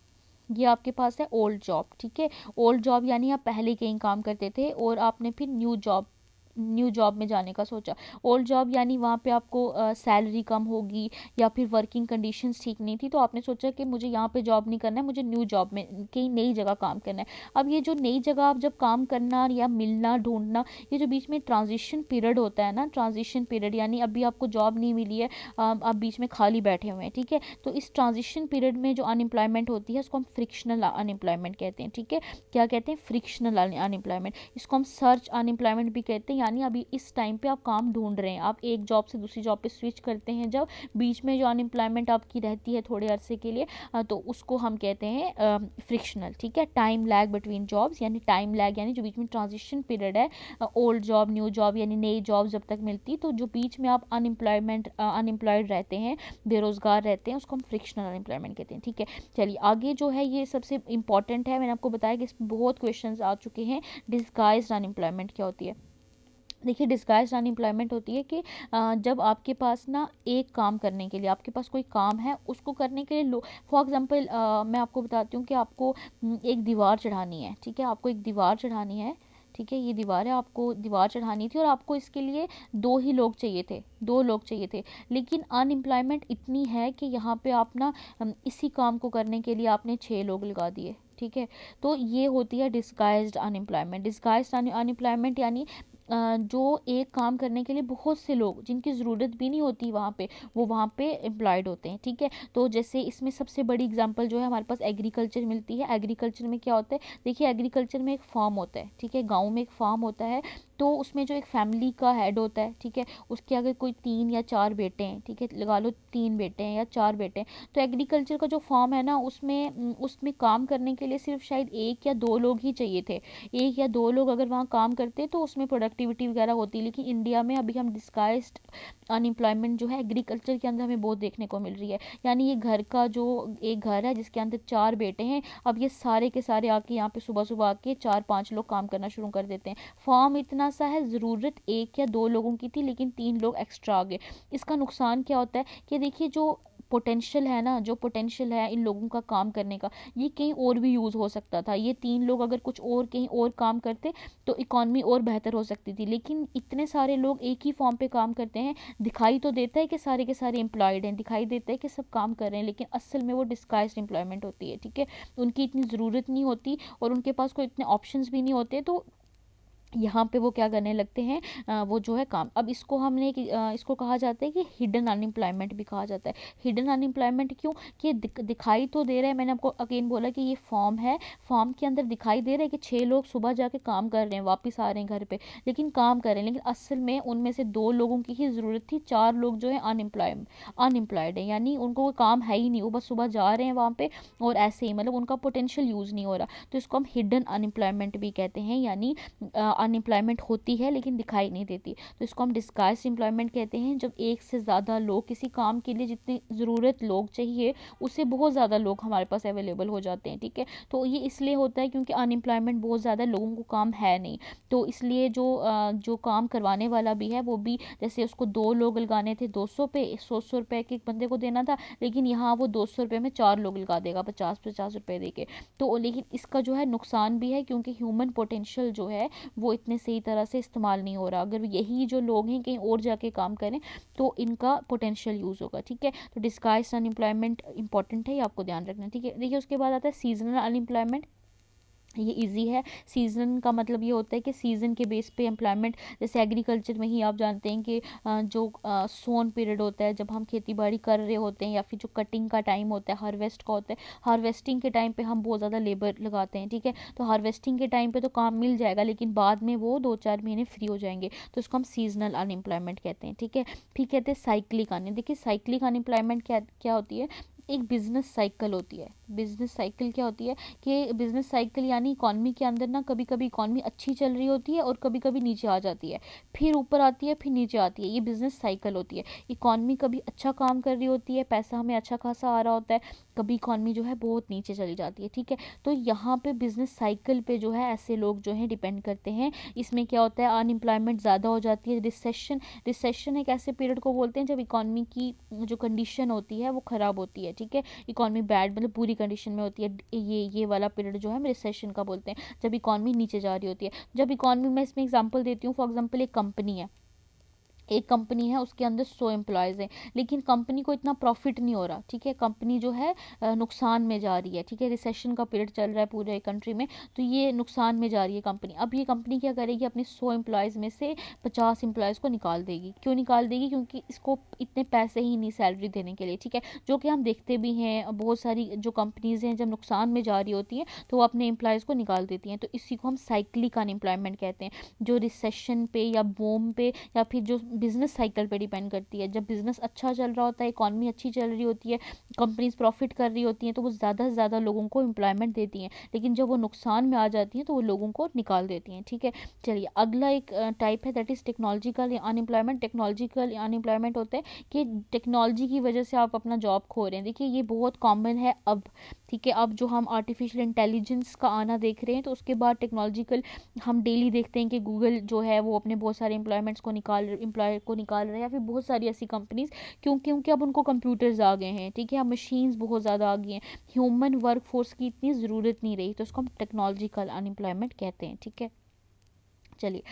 ये आपके पास है ओल्ड जॉब, ठीक है। ओल्ड जॉब यानी आप पहले कहीं काम करते थे और आपने फिर न्यू जॉब में जाने का सोचा। ओल्ड जॉब यानी वहाँ पे आपको सैलरी कम होगी या फिर वर्किंग कंडीशंस ठीक नहीं थी, तो आपने सोचा कि मुझे यहाँ पे जॉब नहीं करना है, मुझे न्यू जॉब में कहीं नई जगह काम करना है। अब ये जो नई जगह आप जब काम करना या मिलना ढूंढना, ये जो बीच में ट्रांजिशन पीरियड होता है ना, ट्रांजिशन पीरियड यानी अभी आपको जॉब नहीं मिली है, आप बीच में खाली बैठे हुए हैं, ठीक है। तो इस ट्रांजिशन पीरियड में जो अनएम्प्लॉयमेंट होती है उसको हम फ्रिक्शनल अनएम्प्लॉयमेंट कहते हैं, ठीक है। क्या कहते हैं, फ्रिक्शनल अनएम्प्लॉयमेंट। इसको हम सर्च अनएम्प्लॉयमेंट भी कहते हैं, यानी अभी इस टाइम पे आप काम ढूंढ रहे हैं, आप एक जॉब से दूसरी जॉब पे स्विच करते हैं, जब बीच में जो अनएम्प्लॉयमेंट आपकी रहती है थोड़े अरसे के लिए, तो उसको हम कहते हैं फ्रिक्शनल, ठीक है। टाइम लैग बिटवीन जॉब्स, यानी टाइम लैग यानी जो बीच में ट्रांजिशन पीरियड है, ओल्ड जॉब न्यू जॉब यानी नई जॉब जब तक मिलती, तो जो बीच में आप अनएम्प्लॉयड रहते हैं, बेरोजगार रहते हैं, उसको हम फ्रिक्शनल अनएम्प्लॉयमेंट कहते हैं, ठीक है। चलिए आगे जो है ये सबसे इंपॉर्टेंट है, मैंने आपको बताया कि इसमें बहुत क्वेश्चंस आ चुके हैं। डिस्गाइज्ड अनएम्प्लॉयमेंट क्या होती है। देखिए, डिस्गाइज्ड अनएम्प्लॉयमेंट होती है कि जब आपके पास ना एक काम करने के लिए, आपके पास कोई काम है उसको करने के लिए लो, फॉर एग्जांपल मैं आपको बताती हूँ कि आपको एक दीवार चढ़ानी है, ठीक है, आपको एक दीवार चढ़ानी है, ठीक है, ये दीवार है, आपको दीवार चढ़ानी थी और आपको इसके लिए दो ही लोग चाहिए थे, दो लोग चाहिए थे, लेकिन अनएम्प्लॉयमेंट इतनी है कि यहाँ पे आप ना इसी काम को करने के लिए आपने 6 लोग लगा दिए, ठीक है। तो ये होती है डिस्गाइज्ड अनएम्प्लॉयमेंट। डिस्गाइज्ड अनएम्प्लॉयमेंट यानी जो एक काम करने के लिए बहुत से लोग जिनकी ज़रूरत भी नहीं होती वहाँ पे, वो वहाँ पे एम्प्लॉयड होते हैं, ठीक है। तो जैसे इसमें सबसे बड़ी एग्जांपल जो है हमारे पास एग्रीकल्चर मिलती है। एग्रीकल्चर में क्या होता है, देखिए एग्रीकल्चर में एक फार्म होता है, ठीक है, गाँव में एक फार्म होता है, तो उसमें जो एक फैमिली का हेड होता है, ठीक है, उसके अगर कोई 3 या 4 बेटे हैं, ठीक है, लगा लो 3 बेटे हैं या 4 बेटे हैं, तो एग्रीकल्चर का जो फार्म है ना, उसमें काम करने के लिए सिर्फ शायद 1 या 2 लोग ही चाहिए थे। 1 या 2 लोग अगर वहाँ काम करते तो उसमें प्रोडक्टिविटी वगैरह होती, लेकिन इंडिया में अभी हम डिस्गाइज्ड अनएम्प्लॉयमेंट जो है एग्रीकल्चर के अंदर हमें बहुत देखने को मिल रही है। यानी ये घर का जो एक घर है जिसके अंदर 4 बेटे हैं, अब ये सारे के सारे आके यहाँ पे सुबह सुबह आके 4-5 लोग काम करना शुरू कर देते हैं। फॉर्म इतना सा है, ज़रूरत 1 या 2 लोगों की थी लेकिन 3 लोग एक्स्ट्रा आ गए। इसका नुकसान क्या होता है कि देखिए जो पोटेंशियल है ना, जो पोटेंशियल है इन लोगों का काम करने का, ये कहीं और भी यूज़ हो सकता था। ये 3 लोग अगर कुछ और कहीं और काम करते तो इकॉनमी और बेहतर हो सकती थी, लेकिन इतने सारे लोग एक ही फॉर्म पे काम करते हैं, दिखाई तो देता है कि सारे के सारे एम्प्लॉयड हैं, दिखाई देता है कि सब काम कर रहे हैं, लेकिन असल में वो डिस्गाइज्ड एम्प्लॉयमेंट होती है, ठीक है। उनकी इतनी ज़रूरत नहीं होती और उनके पास कोई इतने ऑप्शंस भी नहीं होते, तो यहाँ पे वो क्या करने लगते हैं, वो जो है काम। अब इसको हमने इसको कहा जाता है कि हिडन अनएम्प्लॉयमेंट भी कहा जाता है। हिडन अनएम्प्लॉयमेंट क्यों, कि दिखाई तो दे रहा है, मैंने आपको अगेन बोला कि ये फॉर्म है, फॉर्म के अंदर दिखाई दे रहा है कि 6 लोग सुबह जाके काम कर रहे हैं, वापस आ रहे हैं घर पे, लेकिन काम कर रहे हैं, लेकिन असल में उनमें से 2 लोगों की ही ज़रूरत थी, 4 लोग जो है अनएम्प्लॉयड है, यानी उनको कोई काम है ही नहीं, वो बस सुबह जा रहे हैं वहाँ पे और ऐसे ही मतलब उनका पोटेंशियल यूज़ नहीं हो रहा, तो इसको हम हिडन अनएम्प्लॉयमेंट भी कहते हैं। यानी अनएम्प्लॉयमेंट होती है लेकिन दिखाई नहीं देती। तो इसको हम डिस्गाइज्ड एम्प्लॉयमेंट कहते हैं, जब एक से ज़्यादा लोग किसी काम के लिए जितनी ज़रूरत लोग चाहिए उससे बहुत ज़्यादा लोग हमारे पास अवेलेबल हो जाते हैं, ठीक है। तो ये इसलिए होता है क्योंकि अनएम्प्लॉयमेंट बहुत ज़्यादा, लोगों को काम है नहीं, तो इसलिए जो काम करवाने वाला भी है वो भी, जैसे उसको 2 लोग लगाने थे 200 पे, 100 रुपये के एक बंदे को देना था, लेकिन यहाँ वो 200 रुपये में 4 लोग लगा देगा 50-50 रुपये दे के। तो लेकिन इसका जो है नुकसान भी है क्योंकि ह्यूमन पोटेंशियल जो है वो इतने सही तरह से इस्तेमाल नहीं हो रहा। अगर यही जो लोग हैं कहीं और जाके काम करें तो इनका पोटेंशियल यूज़ होगा, ठीक है। तो डिस्गाइज्ड अनएम्प्लॉयमेंट इंपॉर्टेंट है, ये आपको ध्यान रखना है, ठीक है। देखिए उसके बाद आता है सीजनल अनएम्प्लॉयमेंट। ये इजी है। सीज़न का मतलब ये होता है कि सीज़न के बेस पे एम्प्लॉयमेंट, जैसे एग्रीकल्चर में ही आप जानते हैं कि जो सोन पीरियड होता है जब हम खेती बाड़ी कर रहे होते हैं, या फिर जो कटिंग का टाइम होता है, हार्वेस्ट का होता है, हार्वेस्टिंग के टाइम पे हम बहुत ज़्यादा लेबर लगाते हैं, ठीक है। तो हार्वेस्टिंग के टाइम पे तो काम मिल जाएगा लेकिन बाद में वो 2-4 महीने फ्री हो जाएंगे, तो इसको हम सीजनल अनएम्प्लॉयमेंट कहते हैं, ठीक है। फिर कहते हैं साइक्लिक अन, देखिए साइक्लिक अनएम्प्लॉयमेंट क्या क्या होती है, एक बिजनेस साइकिल होती है। बिजनेस साइकिल क्या होती है कि बिजनेस साइकिल यानी इकॉनमी के अंदर ना कभी कभी इकॉनमी अच्छी चल रही होती है और कभी कभी नीचे आ जाती है, फिर ऊपर आती है, फिर नीचे आती है, ये बिजनेस साइकिल होती है। इकॉनमी कभी अच्छा काम कर रही होती है, पैसा हमें अच्छा खासा आ रहा होता है, कभी इकॉनमी जो है बहुत नीचे चली जाती है, ठीक है। तो यहाँ पे बिजनेस साइकिल पे जो है ऐसे लोग जो है डिपेंड करते हैं। इसमें क्या होता है, अनएम्प्लॉयमेंट ज़्यादा हो जाती है, रिसेशन, रिसेशन एक ऐसे पीरियड को बोलते हैं जब इकॉनमी की जो कंडीशन होती है वो ख़राब होती है, ठीक है। इकॉनमी बैड मतलब बुरी कंडीशन में होती है, ये वाला पीरियड जो है हम रिसेशन का बोलते हैं, जब इकॉनमी नीचे जा रही होती है। जब इकॉनमी, मैं इसमें एग्जांपल देती हूँ, फॉर एग्जांपल एक कंपनी है, एक कंपनी है उसके अंदर 100 एम्प्लॉयज़ हैं, लेकिन कंपनी को इतना प्रॉफिट नहीं हो रहा, ठीक है। कंपनी जो है नुकसान में जा रही है, ठीक है। रिसेशन का पीरियड चल रहा है पूरे कंट्री में, तो ये नुकसान में जा रही है कंपनी। अब ये कंपनी क्या करेगी, अपने 100 एम्प्लॉयज़ में से 50 एम्प्लॉयज़ को निकाल देगी। क्यों निकाल देगी, क्योंकि इसको इतने पैसे ही नहीं सैलरी देने के लिए, ठीक है। जो कि हम देखते भी हैं, बहुत सारी जो कंपनीज़ हैं जब नुकसान में जा रही होती हैं तो वो अपने एम्प्लॉयज़ को निकाल देती हैं। तो इसी को हम साइक्लिक अनएम्प्लॉयमेंट कहते हैं, जो रिसेशन पे या बूम पे या फिर जो बिजनेस साइकिल पे डिपेंड करती है। जब बिजनेस अच्छा चल रहा होता है, इकॉनमी अच्छी चल रही होती है, कंपनीज प्रॉफिट कर रही होती हैं, तो वो ज़्यादा से ज़्यादा लोगों को एम्प्लॉयमेंट देती हैं, लेकिन जब वो नुकसान में आ जाती हैं तो वो लोगों को निकाल देती हैं, ठीक है। चलिए अगला एक टाइप है, that is technological unemployment. Technological unemployment होता है कि टेक्नोलॉजी की वजह से आप अपना जॉब खो रहे हैं। देखिए ये बहुत कॉमन है अब, ठीक है। अब जो हम आर्टिफिशियल इंटेलिजेंस का आना देख रहे हैं, तो उसके बाद टेक्नोलॉजिकल, हम डेली देखते हैं कि गूगल जो है वो अपने बहुत सारे एम्प्लॉय को निकाल रहे हैं, या फिर बहुत सारी ऐसी कंपनीज, क्योंकि अब उनको कंप्यूटर्स आ गए हैं, ठीक है। अब मशीन्स बहुत ज़्यादा आ गई हैं, ह्यूमन वर्क फोर्स की इतनी ज़रूरत नहीं रही, तो उसको हम टेक्नोलॉजिकल अनएम्प्लॉयमेंट कहते हैं, ठीक है। चलिए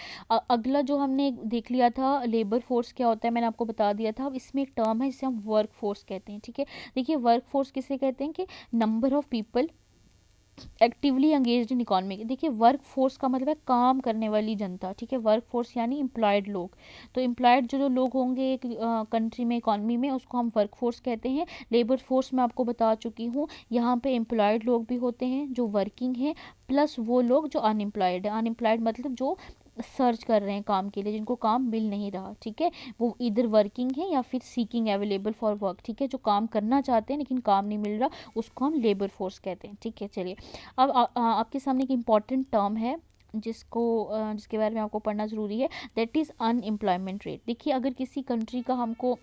अगला जो हमने देख लिया था लेबर फोर्स क्या होता है, मैंने आपको बता दिया था। अब इसमें एक टर्म है जिसे हम वर्क फोर्स कहते हैं, ठीक है। देखिए वर्क फोर्स किसे कहते हैं कि number of people actively engaged in economy. देखिए वर्क फोर्स का मतलब है काम करने वाली जनता, ठीक है। वर्क फोर्स यानी एम्प्लॉयड लोग, तो एम्प्लॉयड जो लोग होंगे एक कंट्री में, इकॉनमी में, उसको हम वर्क फोर्स कहते हैं। लेबर फोर्स मैं आपको बता चुकी हूँ, यहाँ पे एम्प्लॉयड लोग भी होते हैं जो वर्किंग हैं, प्लस वो लोग जो अनएम्प्लॉयड है। अनएम्प्लॉयड मतलब जो सर्च कर रहे हैं काम के लिए, जिनको काम मिल नहीं रहा, ठीक है। वो इधर वर्किंग है या फिर सीकिंग अवेलेबल फॉर वर्क, ठीक है। जो काम करना चाहते हैं लेकिन काम नहीं मिल रहा, उसको हम लेबर फोर्स कहते हैं, ठीक है। चलिए अब आपके सामने एक इम्पॉर्टेंट टर्म है जिसके बारे में आपको पढ़ना ज़रूरी है, दैट इज़ अनएम्प्लॉयमेंट रेट। देखिए अगर किसी कंट्री का हमको,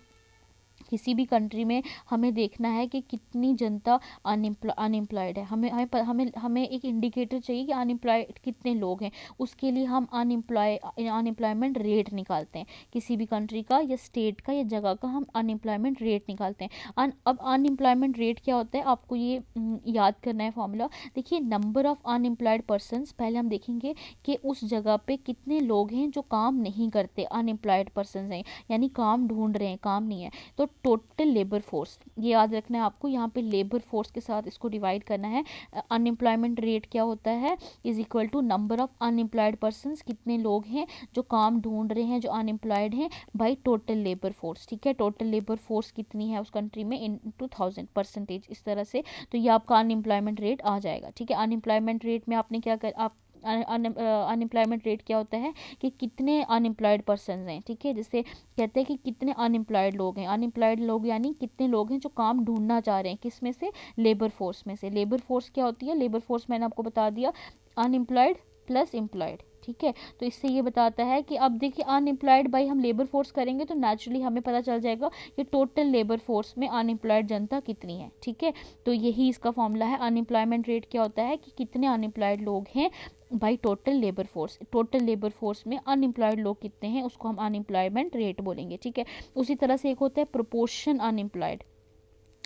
किसी भी कंट्री में हमें देखना है कि कितनी जनता अनएम्प्लॉयड है, हमें हमें हमें हमें एक इंडिकेटर चाहिए कि अनएम्प्लॉयड कितने लोग हैं। उसके लिए हम अनएम्प्लॉयमेंट रेट निकालते हैं, किसी भी कंट्री का या स्टेट का या जगह का हम अनएम्प्लॉयमेंट रेट निकालते हैं। अब अनएम्प्लॉयमेंट रेट क्या होता है, आपको ये याद करना है फॉर्मूला। देखिए नंबर ऑफ़ अनएम्प्लॉयड पर्सनस, पहले हम देखेंगे कि उस जगह पे कितने लोग हैं जो काम नहीं करते, अनएम्प्लॉयड पर्सन हैं, यानी काम ढूंढ रहे हैं, काम नहीं है। तो टोटल लेबर फोर्स, ये याद रखना है आपको, यहाँ पे लेबर फोर्स के साथ इसको डिवाइड करना है। अनएम्प्लॉयमेंट रेट क्या होता है, is equal to number of unemployed persons, कितने लोग हैं जो काम ढूंढ रहे हैं, जो अनएम्प्लॉयड हैं, बाई टोटल लेबर फोर्स, ठीक है। टोटल लेबर फोर्स कितनी है उस कंट्री में इन 2000%, इस तरह से, तो ये आपका अनएम्प्लॉयमेंट रेट आ जाएगा, ठीक है। अनएम्प्लॉयमेंट रेट में आपने क्या कर, आप अनएम्प्लॉयमेंट रेट क्या होता है कि कितने अनएम्प्लॉयड पर्सन हैं, ठीक है। जिसे कहते हैं कि कितने अनएम्प्लॉयड लोग हैं। अनएम्प्लॉयड लोग यानी कितने लोग हैं जो काम ढूंढना चाह रहे हैं, किस में से, लेबर फोर्स में से। लेबर फोर्स क्या होती है, लेबर फोर्स मैंने आपको बता दिया, अनएम्प्लॉयड प्लस एम्प्लॉयड, ठीक है। तो इससे ये बताता है कि अब देखिए अनएम्प्लॉयड बाई हम लेबर फोर्स करेंगे तो नेचुरली हमें पता चल जाएगा कि टोटल लेबर फोर्स में अनएम्प्लॉयड जनता कितनी है, ठीक है। तो यही इसका फॉर्मूला है। अनएम्प्लॉयमेंट रेट क्या होता है कि कितने अनएम्प्लॉयड लोग हैं by total labour force. Total labour force में अनएम्प्लॉयड लोग कितने हैं उसको हम अनएम्प्लॉयमेंट रेट बोलेंगे, ठीक है। उसी तरह से एक होता है प्रोपोर्शन अनएम्प्लॉयड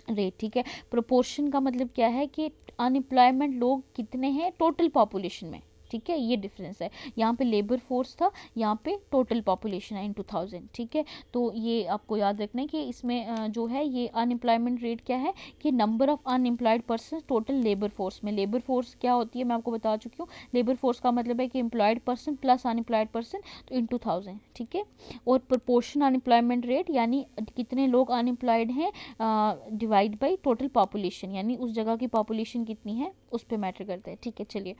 रेट, ठीक है। प्रोपोर्शन का मतलब क्या है कि अनएम्प्लॉयमेंट लोग कितने हैं टोटल पॉपुलेशन में, ठीक है। ये डिफरेंस है। यहाँ पे लेबर फोर्स था, यहाँ पे टोटल पॉपुलेशन है इन 2000, ठीक है। तो ये आपको याद रखना है कि इसमें जो है ये अनएम्प्लॉयमेंट रेट क्या है कि number of unemployed person total labour force में। लेबर फोर्स क्या होती है मैं आपको बता चुकी हूँ। लेबर फोर्स का मतलब है कि employed person plus unemployed person तो इन 2000, ठीक है। और प्रोपोर्शन अनएम्प्लॉयमेंट रेट यानी कितने लोग अनएम्प्लॉयड हैं डिवाइड बाई टोटल पॉपुलेशन, यानी उस जगह की पॉपुलेशन कितनी है उस पर मैटर करता है, ठीक है। चलिए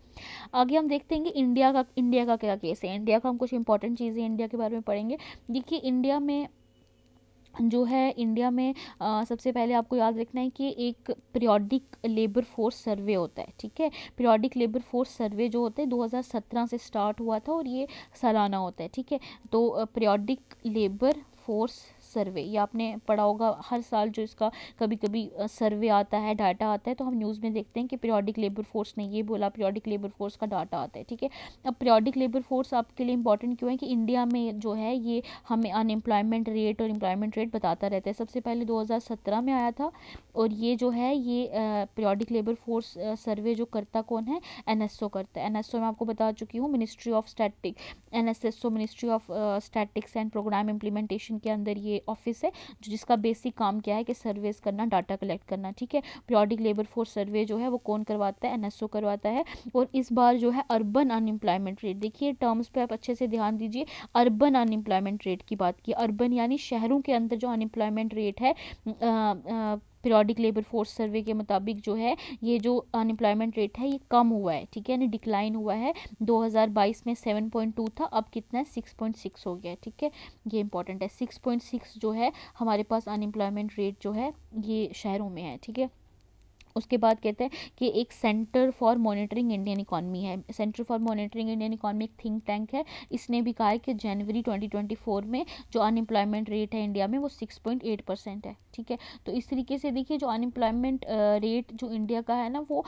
आगे हम देखते हैं कि इंडिया का क्या केस है। इंडिया का हम कुछ इंपॉर्टेंट चीज़ें इंडिया के बारे में पढ़ेंगे। देखिए इंडिया में जो है, इंडिया में सबसे पहले आपको याद रखना है कि एक पीरियोडिक लेबर फोर्स सर्वे होता है, ठीक है। पीरियोडिक लेबर फोर्स सर्वे जो होता है 2017 से स्टार्ट हुआ था और ये सालाना होता है, ठीक है। तो पीरियोडिक लेबर फोर्स सर्वे ये आपने पढ़ा होगा हर साल, जो इसका कभी कभी सर्वे आता है, डाटा आता है, तो हम न्यूज़ में देखते हैं कि पीरियोडिक लेबर फोर्स ने ये बोला, पीरियोडिक लेबर फोर्स का डाटा आता है, ठीक है। अब पीरियोडिक लेबर फोर्स आपके लिए इंपॉर्टेंट क्यों है कि इंडिया में जो है ये हमें अनएम्प्लॉयमेंट रेट और एम्प्लॉयमेंट रेट बताता रहता है। सबसे पहले 2017 में आया था और ये जो है ये पीरियोडिक लेबर फोर्स सर्वे जो करता कौन है, एनएसओ करता है। एनएसओ मैं आपको बता चुकी हूँ ministry of static, NSSO ministry of statics and programme implementation के अंदर ये ऑफिस है जो जिसका बेसिक काम क्या है कि सर्वेस करना, डाटा कलेक्ट करना, ठीक है। पीरियोडिक लेबर फोर्स सर्वे जो है वो कौन करवाता है, एनएसओ करवाता है। और इस बार जो है अर्बन अनएम्प्लॉयमेंट रेट, देखिए टर्म्स पे आप अच्छे से ध्यान दीजिए। अर्बन अनएम्प्लॉयमेंट रेट की बात की, अर्बन यानी शहरों के अंदर जो अनएम्प्लॉयमेंट रेट है पीरियोडिक लेबर फोर्स सर्वे के मुताबिक जो है ये जो अनएम्प्लॉयमेंट रेट है ये कम हुआ है, ठीक है, यानी डिक्लाइन हुआ है। 2022 में 7.2 था, अब कितना है 6.6 हो गया है, ठीक है। ये इंपॉर्टेंट है, 6.6 जो है हमारे पास अनएम्प्लॉयमेंट रेट जो है ये शहरों में है, ठीक है। उसके बाद कहते हैं कि एक centre for monitoring Indian economy है। Centre for monitoring Indian economy एक थिंक टैंक है। इसने भी कहा है कि जनवरी 2024 में जो अनएम्प्लॉयमेंट रेट है इंडिया में वो 6.8% है, ठीक है। तो इस तरीके से देखिए जो अनएम्प्लॉयमेंट रेट जो इंडिया का है ना वो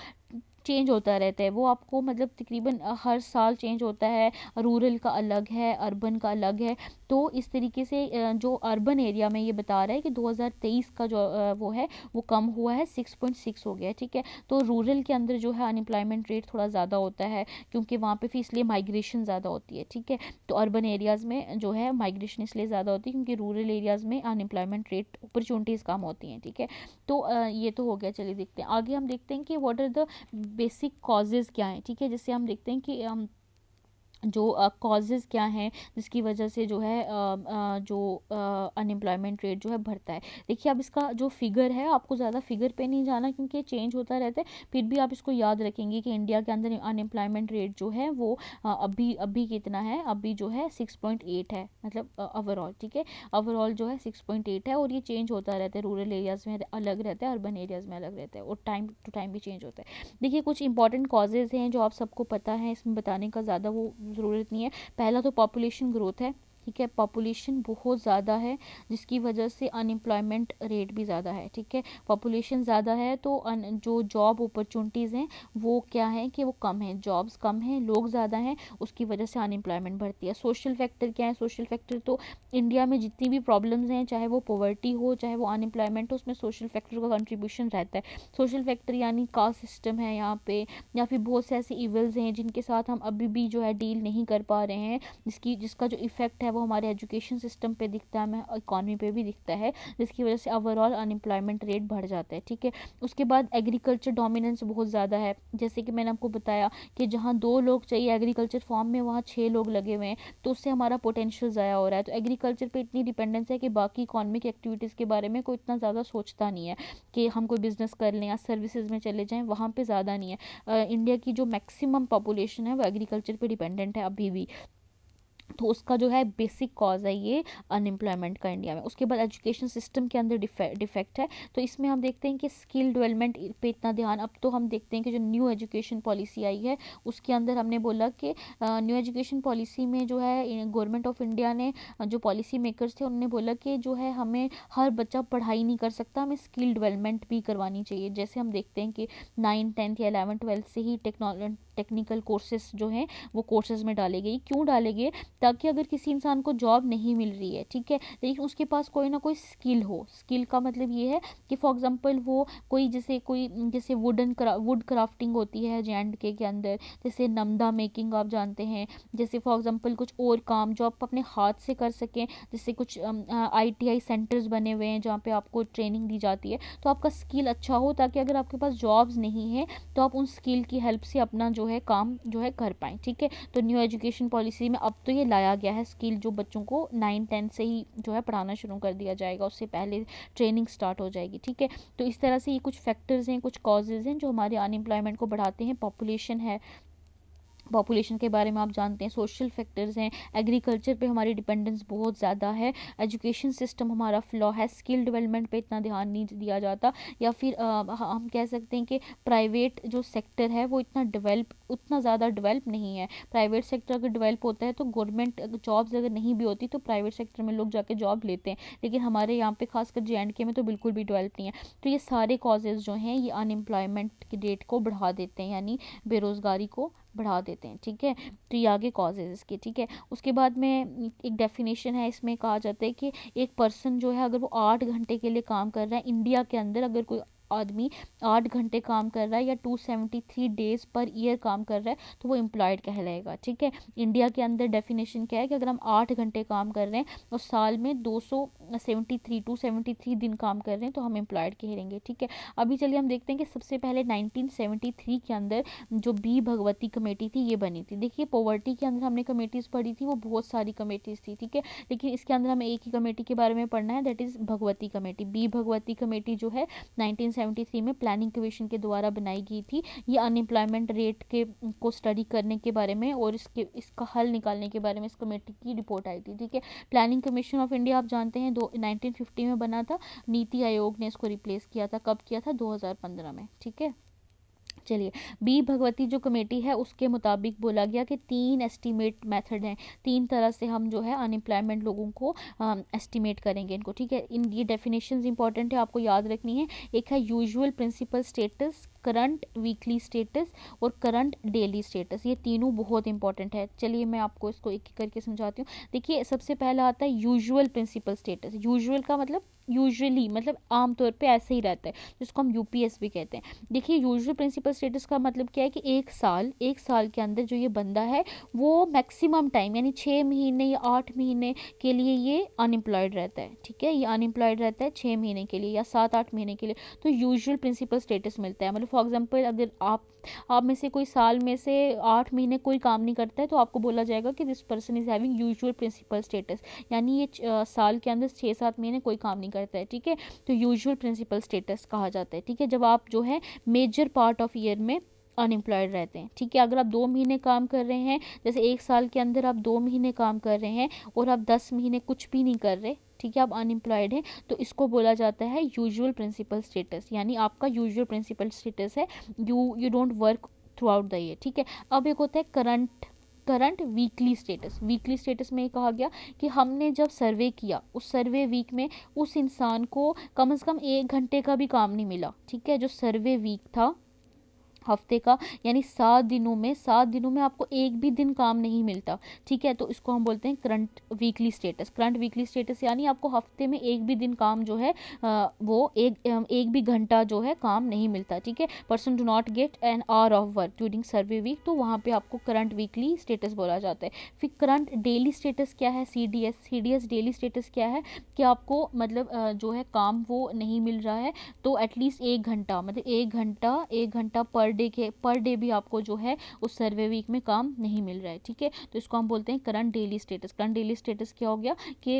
चेंज होता रहता है। वो आपको मतलब तकरीबन हर साल चेंज होता है। रूरल का अलग है, अर्बन का अलग है। तो इस तरीके से जो अर्बन एरिया में ये बता रहा है कि 2023 का जो वो है वो कम हुआ है, 6.6 हो गया है, ठीक है। तो रूरल के अंदर जो है अनएम्प्लॉयमेंट रेट थोड़ा ज़्यादा होता है क्योंकि वहाँ पे फिर इसलिए माइग्रेशन ज़्यादा होती है, ठीक है। तो अर्बन एरियाज़ में जो है माइग्रेशन इसलिए ज़्यादा होती है क्योंकि रूरल एरियाज़ में अनएम्प्लॉयमेंट रेट अपॉर्चुनिटीज़ कम होती हैं, ठीक है। तो ये तो हो गया। चलिए देखते हैं आगे, हम देखते हैं कि what are the basic causes क्या हैं, ठीक है। जैसे हम देखते हैं कि जो कॉजेज़ क्या हैं जिसकी वजह से जो है जो अनएम्प्लॉयमेंट रेट जो है बढ़ता है। देखिए अब इसका जो फिगर है, आपको ज़्यादा फिगर पे नहीं जाना क्योंकि ये चेंज होता रहता है, फिर भी आप इसको याद रखेंगे कि इंडिया के अंदर अनएम्प्लॉयमेंट रेट जो है वो अभी अभी कितना है, अभी जो है 6.8 है, मतलब ओवरऑल, ठीक है। ओवरऑल जो है 6.8 है और ये चेंज होता रहता है। रूरल एरियाज़ में अलग रहता है, अर्बन एरियाज़ में अलग रहता है और टाइम टू टाइम भी चेंज होता है। देखिए कुछ इंपॉर्टेंट कॉजेज़ हैं जो आप सबको पता है, इसमें बताने का ज़्यादा वो ज़रूरत नहीं है। पहला तो पॉपुलेशन ग्रोथ है, ठीक है। पॉपुलेशन बहुत ज़्यादा है जिसकी वजह से अनएम्प्लॉयमेंट रेट भी ज़्यादा है, ठीक है। पॉपुलेशन ज़्यादा है तो जो जॉब अपॉर्चुनिटीज़ हैं वो क्या है कि वो कम है, जॉब्स कम हैं, लोग ज़्यादा हैं, उसकी वजह से अनएम्प्लॉयमेंट बढ़ती है। सोशल फैक्टर क्या है, सोशल फैक्टर तो इंडिया में जितनी भी प्रॉब्लम्स हैं, चाहे वो पॉवर्टी हो चाहे वो अनएम्प्लॉयमेंट हो, उसमें सोशल फैक्टर का कंट्रीब्यूशन रहता है। सोशल फैक्टर यानी कास्ट सिस्टम है यहाँ पे, या फिर बहुत से ऐसे इवल्स हैं जिनके साथ हम अभी भी जो है डील नहीं कर पा रहे हैं, जिसका जो इफेक्ट है वो हमारे एजुकेशन सिस्टम पे दिखता है, हमें इकॉनमी पे भी दिखता है, जिसकी वजह से ओवरऑल अनएम्प्लॉयमेंट रेट बढ़ जाता है, ठीक है। उसके बाद एग्रीकल्चर डोमिनेंस बहुत ज़्यादा है। जैसे कि मैंने आपको बताया कि जहाँ 2 लोग चाहिए एग्रीकल्चर फॉर्म में वहाँ 6 लोग लगे हुए हैं, तो उससे हमारा पोटेंशियल ज़ाया हो रहा है। तो एग्रीकल्चर पे इतनी डिपेंडेंस है कि बाकी इकॉनमिक एक्टिविटीज़ के बारे में कोई इतना ज़्यादा सोचता नहीं है कि हम कोई बिज़नेस कर लें या सर्विसेज में चले जाएँ, वहाँ पर ज़्यादा नहीं है। इंडिया की जो मैक्सिमम पॉपुलेशन है वो एग्रीकल्चर पर डिपेंडेंट है अभी भी। तो उसका जो है बेसिक कॉज है ये अनएम्प्लॉयमेंट का इंडिया में। उसके बाद एजुकेशन सिस्टम के अंदर डिफेक्ट है। तो इसमें हम देखते हैं कि स्किल डेवलपमेंट पे इतना ध्यान, अब तो हम देखते हैं कि जो न्यू एजुकेशन पॉलिसी आई है उसके अंदर हमने बोला कि न्यू एजुकेशन पॉलिसी में जो है गवर्नमेंट ऑफ इंडिया ने, जो पॉलिसी मेकर्स थे उन्होंने बोला कि जो है हमें हर बच्चा पढ़ाई नहीं कर सकता, हमें स्किल डेवलपमेंट भी करवानी चाहिए। जैसे हम देखते हैं कि 9, 10th या 11th 12th से ही टेक्निकल कोर्सेज जो हैं वो कोर्सेज में डाले गए। क्यों डाले गए? ताकि अगर किसी इंसान को जॉब नहीं मिल रही है, ठीक है, लेकिन उसके पास कोई ना कोई स्किल हो। स्किल का मतलब ये है कि फॉर एग्जांपल वो जैसे वुड क्राफ्टिंग होती है J&K के अंदर, जैसे नमदा मेकिंग आप जानते हैं, जैसे फॉर एग्जांपल कुछ और काम जो आप अपने हाथ से कर सकें, जैसे कुछ ITI सेंटर्स बने हुए हैं जहाँ पे आपको ट्रेनिंग दी जाती है, तो आपका स्किल अच्छा हो ताकि अगर आपके पास जॉब्स नहीं है तो आप उन स्किल की हेल्प से अपना जो है काम जो है कर पाएँ, ठीक है। तो न्यू एजुकेशन पॉलिसी में अब तो ये लाया गया है स्किल, जो बच्चों को 9-10 से ही जो है पढ़ाना शुरू कर दिया जाएगा, उससे पहले ट्रेनिंग स्टार्ट हो जाएगी, ठीक है। तो इस तरह से ये कुछ फैक्टर्स हैं, कुछ कॉजेज़ हैं जो हमारे अनएम्प्लॉयमेंट को बढ़ाते हैं। पॉपुलेशन है, पॉपुलेशन के बारे में आप जानते हैं, सोशल फैक्टर्स हैं, एग्रीकल्चर पे हमारी डिपेंडेंस बहुत ज़्यादा है, एजुकेशन सिस्टम हमारा फ्लॉ है, स्किल डेवलपमेंट पे इतना ध्यान नहीं दिया जाता, या फिर हम कह सकते हैं कि प्राइवेट जो सेक्टर है वो उतना ज़्यादा डेवलप नहीं है। प्राइवेट सेक्टर अगर डेवलप होता है तो गवर्नमेंट जॉब्स अगर नहीं भी होती तो प्राइवेट सेक्टर में लोग जाके जॉब लेते हैं, लेकिन हमारे यहाँ पे खासकर J&K में तो बिल्कुल भी डेवलप नहीं है। तो ये सारे कॉजेज़ जो हैं ये अनएम्प्लॉयमेंट की रेट को बढ़ा देते हैं, यानी बेरोज़गारी को बढ़ा देते हैं, ठीक है। तो ये आगे कॉजेज़ इसके, ठीक है। उसके बाद में एक डेफिनेशन है, इसमें कहा जाता है कि एक पर्सन जो है अगर वो 8 घंटे के लिए काम कर रहा है इंडिया के अंदर, अगर कोई आदमी 8 घंटे काम कर रहा है या 273 डेज पर ईयर काम कर रहा है तो वो एम्प्लॉयड कहलाएगा, ठीक है। इंडिया के अंदर डेफिनेशन क्या है कि अगर हम 8 घंटे काम कर रहे हैं और साल में 273 दिन काम कर रहे हैं तो हम एम्प्लॉयड कहलाएंगे, ठीक है। अभी चलिए हम देखते हैं कि सबसे पहले 1973 के अंदर जो बी भगवती कमेटी थी ये बनी थी। देखिए पॉवर्टी के अंदर हमने कमेटीज़ पढ़ी थी, वो बहुत सारी कमेटीज़ थी, ठीक है, लेकिन इसके अंदर हमें एक ही कमेटी के बारे में पढ़ना है, that is Bhagwati committee. B Bhagwati committee जो है 1973 में प्लानिंग कमीशन के द्वारा बनाई गई थी। ये अनएम्प्लॉयमेंट रेट के को स्टडी करने के बारे में और इसका हल निकालने के बारे में इस कमेटी की रिपोर्ट आई थी, ठीक है। प्लानिंग कमीशन ऑफ इंडिया आप जानते हैं 1950 में बना था, नीति आयोग ने इसको रिप्लेस किया था, कब किया था? 2015 में, ठीक है। चलिए, बी भगवती जो कमेटी है उसके मुताबिक बोला गया कि 3 एस्टीमेट मेथड हैं, 3 तरह से हम जो है अनएम्प्लॉयमेंट लोगों को एस्टीमेट करेंगे इनको, ठीक है। इन ये डेफिनेशंस इंपॉर्टेंट है, आपको याद रखनी है। एक है usual principal status, current weekly status और करंट डेली स्टेटस, ये तीनों बहुत इंपॉर्टेंट है। चलिए मैं आपको इसको एक एक करके समझाती हूँ। देखिए सबसे पहला आता है यूजुअल प्रिंसिपल स्टेटस। यूजुअल का मतलब यूजुअली, मतलब आमतौर पे ऐसे ही रहता है, जिसको हम यूपीएस भी कहते हैं। देखिए यूजुअल प्रिंसिपल स्टेटस का मतलब क्या है कि एक साल के अंदर जो ये बंदा है वो मैक्सिमम टाइम यानी 6 महीने या 8 महीने के लिए ये अनएम्प्लॉयड रहता है, ठीक है। ये अनएम्प्लॉयड रहता है 6 महीने के लिए या 7-8 महीने के लिए, तो यूजुअल प्रिंसिपल स्टेटस मिलता है। मतलब फॉर एग्जांपल अगर आप में से कोई साल में से 8 महीने कोई काम नहीं करता है तो आपको बोला जाएगा कि this person is having usual principal status, यानी ये साल के अंदर 6-7 महीने कोई काम नहीं करता है, ठीक है। तो यूजुअल प्रिंसिपल स्टेटस कहा जाता है, ठीक है, जब आप जो है मेजर पार्ट ऑफ ईयर में अनएम्प्लॉयड रहते हैं, ठीक है। अगर आप 2 महीने काम कर रहे हैं, जैसे एक साल के अंदर आप 2 महीने काम कर रहे हैं और आप 10 महीने कुछ भी नहीं कर रहे, ठीक है, आप अनएम्प्लॉयड हैं, तो इसको बोला जाता है यूजुअल प्रिंसिपल स्टेटस, यानी आपका यूजुअल प्रिंसिपल स्टेटस है, you don't work through out the year, ठीक है। अब एक होता है current weekly status. Weekly status में ये कहा गया कि हमने जब सर्वे किया उस सर्वे वीक में उस इंसान को कम से कम 1 घंटे का भी काम नहीं मिला, ठीक है। जो सर्वे वीक था हफ्ते का, यानी 7 दिनों में आपको एक भी दिन काम नहीं मिलता, ठीक है, तो इसको हम बोलते हैं current weekly status. Current weekly status यानी आपको हफ्ते में एक भी दिन काम जो है वो एक भी घंटा जो है काम नहीं मिलता, ठीक है। Person do not get an hour of work during survey week, तो वहाँ पे आपको करंट वीकली स्टेटस बोला जाता है। फिर करंट डेली स्टेटस क्या है? CDS डेली स्टेटस क्या है कि आपको मतलब जो है काम वो नहीं मिल रहा है तो एटलीस्ट 1 घंटा, मतलब 1 घंटा पर पर डे भी आपको जो है उस सर्वे वीक में काम नहीं मिल रहा है, ठीक है। तो इसको हम बोलते हैं current daily status. Current daily status क्या हो गया कि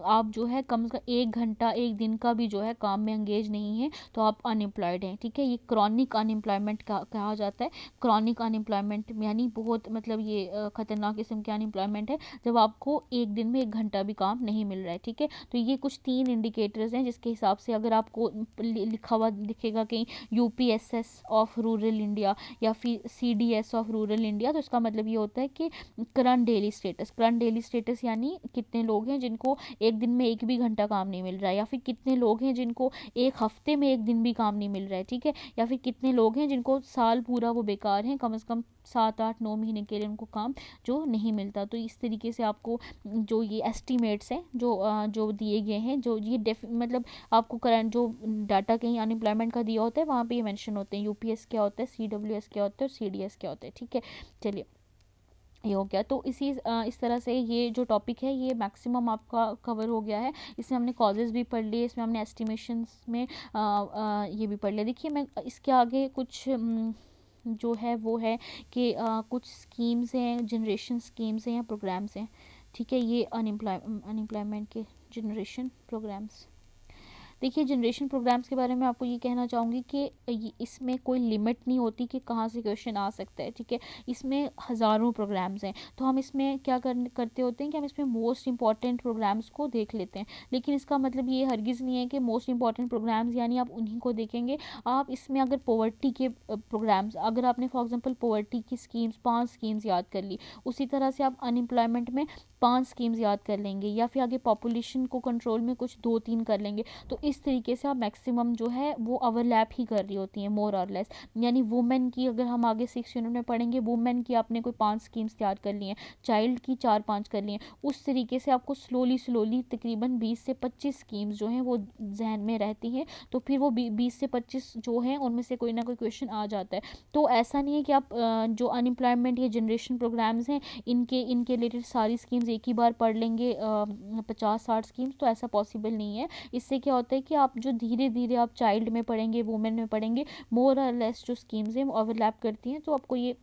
आप जो है कम से कम 1 घंटा 1 दिन का भी जो है काम में एंगेज नहीं है तो आप अनएम्प्लॉयड हैं, ठीक है। ये क्रॉनिक अनएम्प्लॉयमेंट कहा जाता है। क्रॉनिक अनएम्प्लॉयमेंट यानी बहुत मतलब ये खतरनाक किस्म के अनएम्प्लॉयमेंट है जब आपको 1 दिन में 1 घंटा भी काम नहीं मिल रहा है, ठीक है। तो ये कुछ 3 इंडिकेटर्स हैं जिसके हिसाब से अगर आपको लिखा हुआ दिखेगा कहीं यूपीएसएस ऑफ रूरल इंडिया या फिर सीडीएस ऑफ रूरल इंडिया, तो इसका मतलब ये होता है कि current daily status. Current daily status यानी कितने लोग हैं जिनको 1 दिन में 1 भी घंटा काम नहीं मिल रहा है, या फिर कितने लोग हैं जिनको 1 हफ्ते में 1 दिन भी काम नहीं मिल रहा है, ठीक है। या फिर कितने लोग हैं जिनको साल पूरा वो बेकार हैं, कम से कम 7 8 9 महीने के लिए उनको काम जो नहीं मिलता। तो इस तरीके से आपको जो ये एस्टीमेट्स हैं जो दिए गए हैं, जो ये मतलब आपको करंट जो डाटा कहीं अनएम्प्लॉयमेंट का दिया होता है वहाँ पे ये मेंशन होते हैं। यूपीएस क्या होता है, सीडब्ल्यूएस क्या होता है और सीडीएस क्या होता है, ठीक है। चलिए ये हो गया। तो इस तरह से ये जो टॉपिक है ये मैक्सिमम आपका कवर हो गया है। इसमें हमने कॉजेज़ भी पढ़ लिए, इसमें हमने एस्टिमेशंस में ये भी पढ़ लिया। देखिए मैं इसके आगे कुछ जो है वो है कि कुछ स्कीम्स हैं, जनरेशन स्कीम्स हैं या प्रोग्राम्स हैं, ठीक है। ये अनएम्प्लॉयमेंट के जनरेशन प्रोग्राम्स। देखिए जनरेशन प्रोग्राम्स के बारे में आपको ये कहना चाहूँगी कि इसमें कोई लिमिट नहीं होती कि कहाँ से क्वेश्चन आ सकता है, ठीक है। इसमें हज़ारों प्रोग्राम्स हैं, तो हम इसमें क्या करते होते हैं कि हम इसमें मोस्ट इंपॉर्टेंट प्रोग्राम्स को देख लेते हैं। लेकिन इसका मतलब ये हरगिज़ नहीं है कि मोस्ट इंपॉर्टेंट प्रोग्राम्स यानी आप उन्हीं को देखेंगे। आप इसमें अगर पॉवर्टी के प्रोग्राम्स, अगर आपने फॉर एग्जांपल पॉवर्टी की स्कीम्स 5 स्कीम्स याद कर ली, उसी तरह से आप अनएम्प्लॉयमेंट में 5 स्कीम्स याद कर लेंगे, या फिर आगे पॉपुलेशन को कंट्रोल में कुछ 2 3 कर लेंगे, तो इस तरीके से आप मैक्सिमम जो है वो ओवरलैप ही कर रही होती हैं मोर और लेस। यानी वुमेन की अगर हम आगे 6 यूनिट में पढ़ेंगे, वुमेन की आपने कोई 5 स्कीम्स तैयार कर ली हैं, चाइल्ड की 4 5 कर ली हैं, उस तरीके से आपको स्लोली तकरीबन 20 से 25 स्कीम्स जो हैं वो जहन में रहती हैं। तो फिर वो 20 से 25 जो हैं उनमें से कोई ना कोई क्वेश्चन आ जाता है। तो ऐसा नहीं है कि आप जो अनएम्प्लॉयमेंट या जनरेशन प्रोग्राम्स हैं इनके रिलेटेड सारी स्कीम्स एक ही बार पढ़ लेंगे 50 60 स्कीम्स, तो ऐसा पॉसिबल नहीं है। इससे क्या होता है कि आप जो धीरे धीरे आप चाइल्ड में पढ़ेंगे, वुमेन में पढ़ेंगे, मोर और लेस जो स्कीम्स हैं वो ओवरलैप करती हैं, तो आपको ये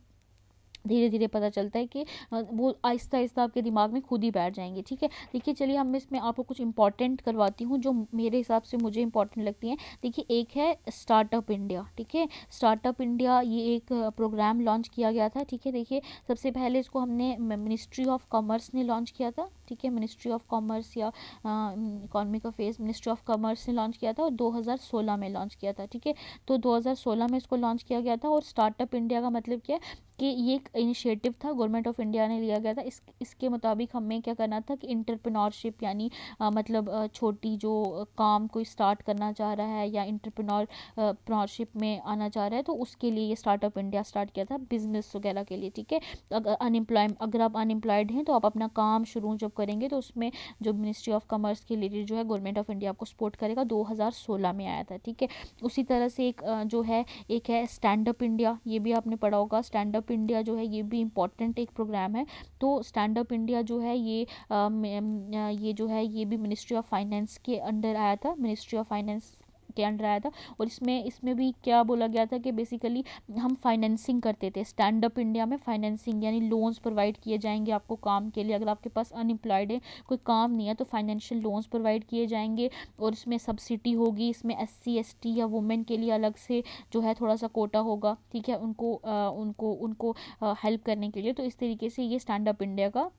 धीरे धीरे पता चलता है कि वो आहिस्ता आहिस्ता आपके दिमाग में खुद ही बैठ जाएंगे, ठीक है। देखिए चलिए हम इसमें आपको कुछ इंपॉर्टेंट करवाती हूँ जो मेरे हिसाब से मुझे इंपॉर्टेंट लगती हैं। देखिए एक है स्टार्टअप इंडिया, ठीक है। स्टार्टअप इंडिया ये एक प्रोग्राम लॉन्च किया गया था, ठीक है। देखिए सबसे पहले इसको हमने मिनिस्ट्री ऑफ कॉमर्स ने लॉन्च किया था, ठीक है। मिनिस्ट्री ऑफ कॉमर्स या economic affairs, ministry of commerce ने लॉन्च किया था और 2016 में लॉन्च किया था, ठीक है। तो 2016 में इसको लॉन्च किया गया था। और स्टार्टअप इंडिया का मतलब क्या है कि ये एक इनिशिएटिव था, गवर्नमेंट ऑफ इंडिया ने लिया गया था। इसके मुताबिक हमें क्या करना था कि एंटरप्रेन्योरशिप यानी मतलब छोटी जो काम कोई स्टार्ट करना चाह रहा है या एंटरप्रेन्योरशिप में आना चाह रहा है, तो उसके लिए ये स्टार्टअप इंडिया स्टार्ट किया था, बिजनेस वगैरह के लिए, ठीक है। अगर आप अनएम्प्लॉयड हैं तो आप अपना काम शुरू जब करेंगे तो उसमें जो मिनिस्ट्री ऑफ कॉमर्स के लिए जो है गवर्नमेंट ऑफ इंडिया आपको सपोर्ट करेगा, 2016 में आया था, ठीक है। उसी तरह से एक है स्टैंड अप इंडिया, ये भी आपने पढ़ा होगा। स्टैंड अप इंडिया जो है ये भी इम्पॉर्टेंट एक प्रोग्राम है। तो स्टैंड अप इंडिया जो है ये जो है ये भी मिनिस्ट्री ऑफ फाइनेंस के अंडर आया था, मिनिस्ट्री ऑफ फाइनेंस के अंडर आया था। और इसमें भी क्या बोला गया था कि बेसिकली हम फाइनेंसिंग करते थे। स्टैंड अप इंडिया में फाइनेंसिंग यानी लोन्स प्रोवाइड किए जाएंगे आपको काम के लिए। अगर आपके पास अनएम्प्लॉयड है, कोई काम नहीं है, तो फाइनेंशियल लोन्स प्रोवाइड किए जाएंगे और इसमें सब्सिडी होगी। इसमें SC ST या वुमेन के लिए अलग से जो है थोड़ा सा कोटा होगा, ठीक है, उनको हेल्प करने के लिए। तो इस तरीके से ये स्टैंड अप इंडिया का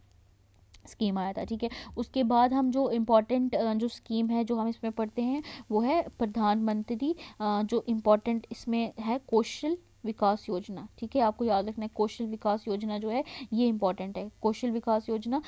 स्कीम आया था, ठीक है। उसके बाद हम जो इम्पोर्टेंट जो स्कीम है जो हम इसमें पढ़ते हैं वो है प्रधानमंत्री जो इम्पोर्टेंट इसमें है कौशल विकास योजना, ठीक है। आपको याद रखना है कौशल विकास योजना जो है ये इम्पोर्टेंट है। कौशल विकास योजना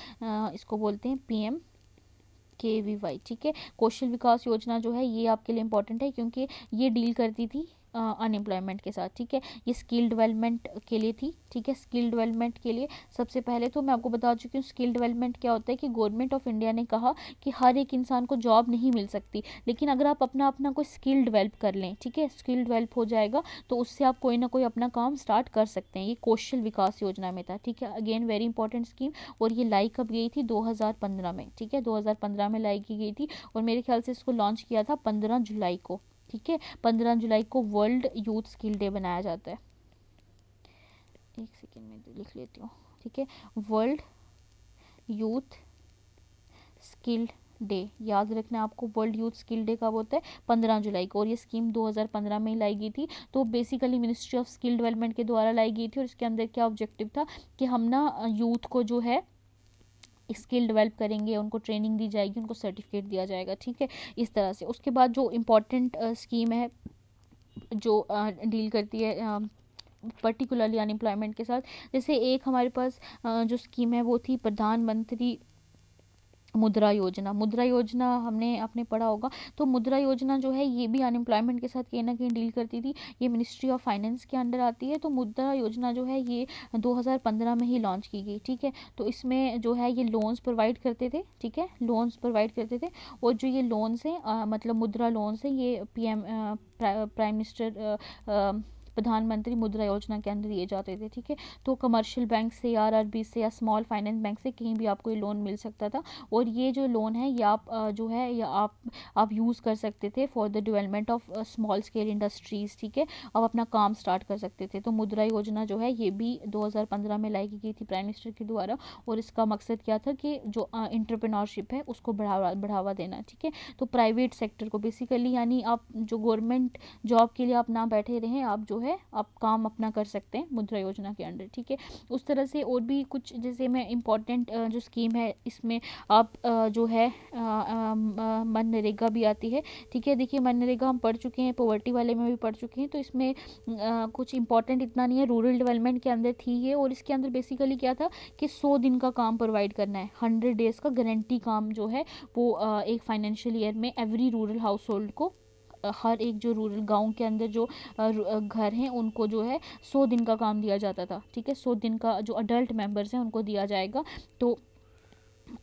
इसको बोलते हैं PMKVY, ठीक है। कौशल विकास योजना जो है ये आपके लिए इम्पोर्टेंट है क्योंकि ये डील करती थी अनएम्प्लॉयमेंट के साथ, ठीक है। ये स्किल डेवलपमेंट के लिए थी, ठीक है। स्किल डेवलपमेंट के लिए सबसे पहले तो मैं आपको बता चुकी हूँ स्किल डेवलपमेंट क्या होता है कि गवर्नमेंट ऑफ इंडिया ने कहा कि हर एक इंसान को जॉब नहीं मिल सकती, लेकिन अगर आप अपना कोई स्किल डेवलप कर लें, ठीक है, स्किल डेवलप हो जाएगा तो उससे आप कोई ना कोई अपना काम स्टार्ट कर सकते हैं। ये कौशल विकास योजना में था, ठीक है। Again very important scheme. और ये लाई कब गई थी? 2015 में, ठीक है, 2015 में लाई की गई थी। और मेरे ख्याल से इसको लॉन्च किया था 15 जुलाई को, ठीक है। 15 जुलाई को वर्ल्ड यूथ स्किल डे बनाया जाता है। एक सेकेंड में लिख लेती हूँ, ठीक है। वर्ल्ड यूथ स्किल डे, याद रखना आपको, वर्ल्ड यूथ स्किल डे कब होता है, 15 जुलाई को, और ये स्कीम 2015 में ही लाई गई थी। तो basically ministry of skill development के द्वारा लाई गई थी, और इसके अंदर क्या ऑब्जेक्टिव था कि हम ना यूथ को जो है स्किल डेवलप करेंगे, उनको ट्रेनिंग दी जाएगी, उनको सर्टिफिकेट दिया जाएगा, ठीक है, इस तरह से। उसके बाद जो इम्पोर्टेंट स्कीम है जो डील करती है पर्टिकुलरली अनएम्प्लॉयमेंट के साथ, जैसे एक हमारे पास जो स्कीम है वो थी प्रधानमंत्री मुद्रा योजना। मुद्रा योजना हमने आपने पढ़ा होगा। तो मुद्रा योजना जो है ये भी अनएम्प्लॉयमेंट के साथ कहीं ना कहीं डील करती थी। ये मिनिस्ट्री ऑफ फाइनेंस के अंडर आती है। तो मुद्रा योजना जो है ये 2015 में ही लॉन्च की गई, ठीक है। तो इसमें जो है ये लोन्स प्रोवाइड करते थे, ठीक है, लोन्स प्रोवाइड करते थे। और जो ये लोन्स हैं मतलब मुद्रा लोन्स हैं, ये पीएम प्राइम मिनिस्टर प्रधानमंत्री मुद्रा योजना के अंदर दिए जाते थे, ठीक है। तो कमर्शियल बैंक से, आरआरबी से या स्मॉल फाइनेंस बैंक से कहीं भी आपको ये लोन मिल सकता था। और ये जो लोन है ये आप जो है ये आप यूज़ कर सकते थे for the development of small scale industries, ठीक है। आप अपना काम स्टार्ट कर सकते थे। तो मुद्रा योजना जो है ये भी 2015 में लाई गई थी प्राइम मिनिस्टर के द्वारा। और इसका मकसद क्या था कि जो एंटरप्रेन्योरशिप है उसको बढ़ावा देना, ठीक है। तो प्राइवेट सेक्टर को बेसिकली, यानी आप जो गवर्नमेंट जॉब के लिए आप ना बैठे रहें, आप जो है आप काम अपना कर सकते हैं मुद्रा योजना के अंडर, ठीक है। उस तरह से और भी कुछ, जैसे मैं इम्पॉर्टेंट जो स्कीम है इसमें आप जो है मनरेगा भी आती है, ठीक है। देखिए मनरेगा हम पढ़ चुके हैं, पॉवर्टी वाले में भी पढ़ चुके हैं। तो इसमें कुछ इंपॉर्टेंट इतना नहीं है, रूरल डेवलपमेंट के अंदर थी ये। और इसके अंदर बेसिकली क्या था कि 100 दिन का काम प्रोवाइड करना है, 100 डेज़ का गारंटी काम जो है वो एक फाइनेंशियल ईयर में एवरी रूरल हाउस होल्ड को, हर एक जो रूरल गांव के अंदर जो घर हैं उनको जो है 100 दिन का काम दिया जाता था, ठीक है। 100 दिन का जो अडल्ट मेंबर्स हैं उनको दिया जाएगा। तो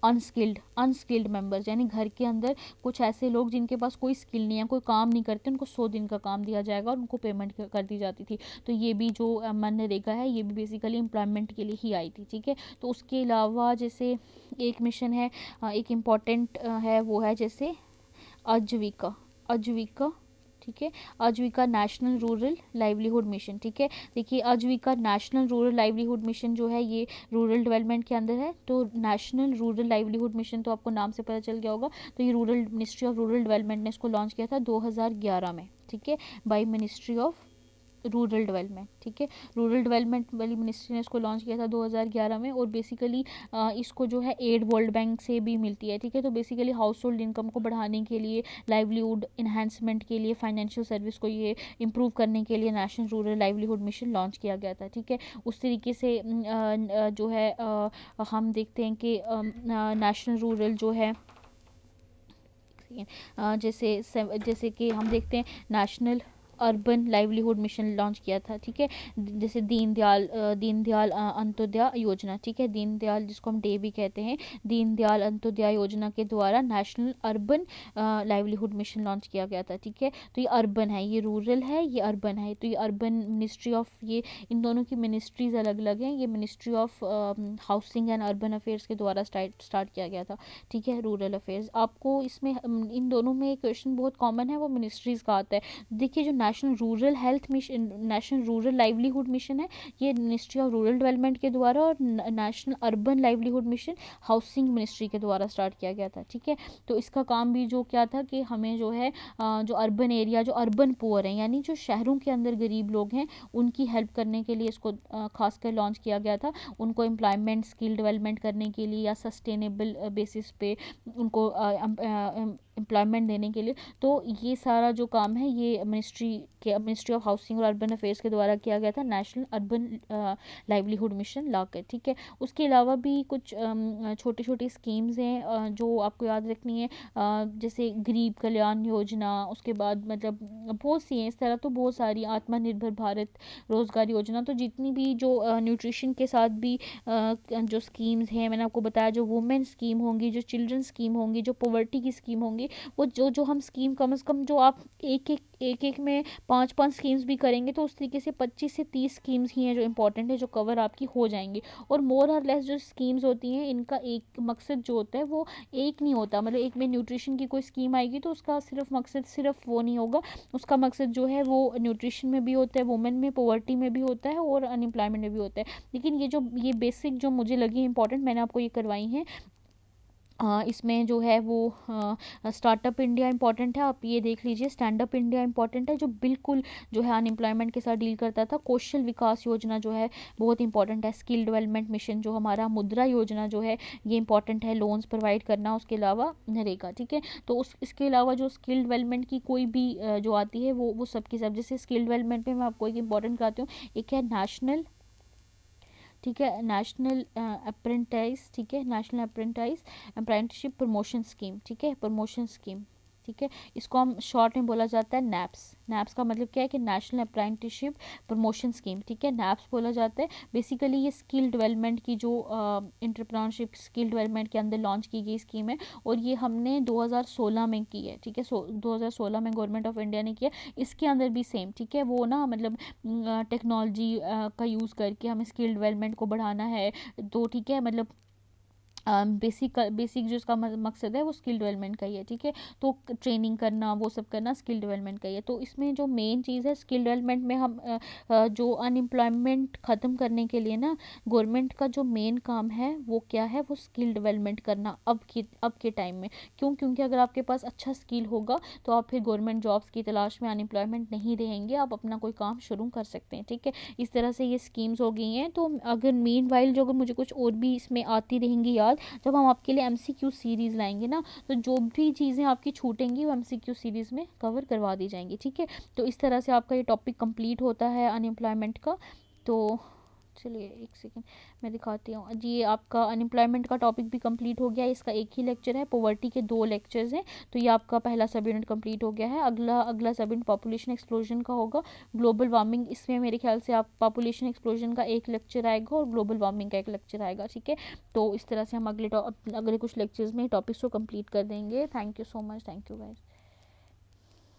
अनस्किल्ड मेंबर्स, यानी घर के अंदर कुछ ऐसे लोग जिनके पास कोई स्किल नहीं है, कोई काम नहीं करते, उनको 100 दिन का काम दिया जाएगा और उनको पेमेंट कर दी जाती थी। तो ये भी जो मनरेगा है ये भी बेसिकली एम्प्लॉयमेंट के लिए ही आई थी, ठीक है। तो उसके अलावा जैसे एक मिशन है, एक इम्पॉर्टेंट है, वो है जैसे आजीविका, ठीक है, आजीविका नेशनल रूरल लाइवलीहुड मिशन, ठीक है। देखिए आजीविका नेशनल रूरल लाइवलीहुड मिशन जो है ये रूरल डेवलपमेंट के अंदर है। तो नेशनल रूरल लाइवलीहुड मिशन तो आपको नाम से पता चल गया होगा। तो ये rural ministry of rural development ने इसको लॉन्च किया था 2011 में, ठीक है, by ministry of rural development, ठीक है। रूरल डेवलपमेंट वाली मिनिस्ट्री ने इसको लॉन्च किया था 2011 में। और बेसिकली इसको जो है एड वर्ल्ड बैंक से भी मिलती है, ठीक है। तो बेसिकली हाउस होल्ड इनकम को बढ़ाने के लिए, लाइवलीहुड इन्हांसमेंट के लिए, फाइनेंशियल सर्विस को ये इम्प्रूव करने के लिए national rural livelihood mission launch किया गया था, ठीक है। उस तरीके से जो है हम देखते हैं कि नेशनल रूरल जो है जैसे कि हम देखते हैं national urban livelihood mission launch किया था, ठीक है। जैसे दीनदयाल अंत्योदय योजना, ठीक है, दीनदयाल जिसको हम डे भी कहते हैं, दीनदयाल अंत्योदय योजना के द्वारा national urban livelihood mission launch किया गया था, ठीक है। तो ये अर्बन है, ये रूरल है, ये अर्बन है। तो ये अर्बन मिनिस्ट्री ऑफ, ये इन दोनों की मिनिस्ट्रीज अलग अलग हैं। ये ministry of housing and urban affairs के द्वारा स्टार्ट किया गया था, ठीक है, रूरल अफेयर्स। आपको इसमें इन दोनों में एक क्वेश्चन बहुत कॉमन है, वो मिनिस्ट्रीज का आता है। देखिए जो national rural health mission, national rural livelihood mission है, ये मिनिस्ट्री ऑफ रूरल डेवलपमेंट के द्वारा, और national urban livelihood mission housing ministry के द्वारा स्टार्ट किया गया था, ठीक है। तो इसका काम भी जो क्या था कि हमें जो है जो अर्बन एरिया, जो अर्बन पुअर हैं, यानी जो शहरों के अंदर गरीब लोग हैं, उनकी हेल्प करने के लिए इसको खासकर लॉन्च किया गया था। उनको एम्प्लॉयमेंट स्किल डेवलपमेंट करने के लिए या सस्टेनेबल बेसिस पे उनको एम्प्लॉयमेंट देने के लिए। तो ये सारा जो काम है ये मिनिस्ट्री ऑफ हाउसिंग और अर्बन अफेयर्स के द्वारा किया गया था, नेशनल अर्बन लाइवलीहुड मिशन लाकर, ठीक है। उसके अलावा भी कुछ छोटी छोटी स्कीम्स हैं जो आपको याद रखनी है, जैसे गरीब कल्याण योजना, उसके बाद मतलब बहुत सी हैं इस तरह। तो बहुत सारी, आत्मनिर्भर भारत रोजगार योजना, तो जितनी भी जो न्यूट्रिशन के साथ भी जो स्कीम्स हैं, मैंने आपको बताया, जो वुमेन स्कीम होंगी, जो चिल्ड्रन स्कीम होंगी, जो पॉवर्टी की स्कीम होंगी, होंगे, वो जो जो हम स्कीम कम से कम जो आप एक में 5-5 स्कीम्स भी करेंगे तो उस तरीके से 25 से 30 स्कीम्स ही हैं जो इंपॉर्टेंट है, जो कवर आपकी हो जाएंगी। और मोर और लेस जो स्कीम्स होती हैं इनका एक मकसद जो होता है वो एक नहीं होता, मतलब एक में न्यूट्रिशन की कोई स्कीम आएगी तो उसका सिर्फ मकसद सिर्फ वो नहीं होगा, उसका मकसद जो है वो न्यूट्रिशन में भी होता है, वुमेन में पॉवर्टी में भी होता है और अनएम्प्लॉयमेंट में भी होता है। लेकिन ये बेसिक जो मुझे लगी इंपॉर्टेंट मैंने आपको ये करवाई हैं। इसमें जो है वो स्टार्टअप इंडिया इंपॉर्टेंट है, आप ये देख लीजिए। स्टैंड अप इंडिया इंपॉर्टेंट है जो बिल्कुल जो है अनएम्प्लॉयमेंट के साथ डील करता था। कौशल विकास योजना जो है बहुत इंपॉर्टेंट है। स्किल डेवलपमेंट मिशन जो हमारा, मुद्रा योजना जो है ये इंपॉर्टेंट है, लोन्स प्रोवाइड करना। उसके अलावा नरेगा, ठीक है। तो इसके अलावा जो स्किल डेवलपमेंट की कोई भी जो आती है वो सबकी सब, जैसे स्किल डेवलपमेंट में मैं आपको एक इंपॉर्टेंट कराती हूँ। एक है नेशनल, ठीक है, नेशनल अप्रेंटाइज, ठीक है, नेशनल अप्रेंटिसशिप प्रमोशन स्कीम, ठीक है, प्रमोशन स्कीम, ठीक है। इसको हम शॉर्ट में बोला जाता है नैप्स। नैप्स का मतलब क्या है कि नेशनल अप्रेंटिसशिप प्रमोशन स्कीम, ठीक है, नैप्स बोला जाता है। बेसिकली ये स्किल डेवलपमेंट की जो एंटरप्रेन्योरशिप स्किल डेवलपमेंट के अंदर लॉन्च की गई स्कीम है और ये हमने 2016 में की है, ठीक है। 2016 में गवर्नमेंट ऑफ इंडिया ने किया। इसके अंदर भी सेम, ठीक है, वो ना मतलब टेक्नोलॉजी का यूज़ करके हमें स्किल डेवलपमेंट को बढ़ाना है, तो ठीक है, मतलब बेसिक जो इसका मकसद है वो स्किल डेवलपमेंट का ही है, ठीक है। तो ट्रेनिंग करना वो सब करना स्किल डेवलपमेंट का ही है। तो इसमें जो मेन चीज़ है स्किल डेवलपमेंट में हम जो अनएम्प्लॉयमेंट ख़त्म करने के लिए ना गवर्नमेंट का जो मेन काम है वो क्या है, वो स्किल डेवलपमेंट करना अब के टाइम में। क्योंकि अगर आपके पास अच्छा स्किल होगा तो आप फिर गवर्नमेंट जॉब्स की तलाश में अनएम्प्लॉयमेंट नहीं रहेंगे, आप अपना कोई काम शुरू कर सकते हैं, ठीक है। इस तरह से ये स्कीम्स हो गई हैं। तो अगर मीन वाइल जो अगर मुझे कुछ और भी इसमें आती रहेंगी याद, जब हम आपके लिए एमसीक्यू सीरीज़ लाएंगे ना तो जो भी चीज़ें आपकी छूटेंगी वो एमसीक्यू सीरीज़ में कवर करवा दी जाएंगी, ठीक है। तो इस तरह से आपका ये टॉपिक कंप्लीट होता है अनएम्प्लॉयमेंट का। तो चलिए एक सेकेंड मैं दिखाती हूँ जी, ये आपका अनएम्प्लॉयमेंट का टॉपिक भी कंप्लीट हो गया है। इसका एक ही लेक्चर है, पॉवर्टी के 2 लेक्चर्स हैं। तो ये आपका पहला सब यूनिट कंप्लीट हो गया है। अगला सब यूनिट पॉपुलेशन एक्सप्लोजन का होगा, ग्लोबल वार्मिंग। इसमें मेरे ख्याल से आप पॉपुलेशन एक्सप्लोजन का एक लेक्चर आएगा और ग्लोबल वार्मिंग का एक लेक्चर आएगा, ठीक है। तो इस तरह से हम अगले कुछ लेक्चर्स में टॉपिक्स को कंप्लीट कर देंगे। Thank you so much, thank you guys.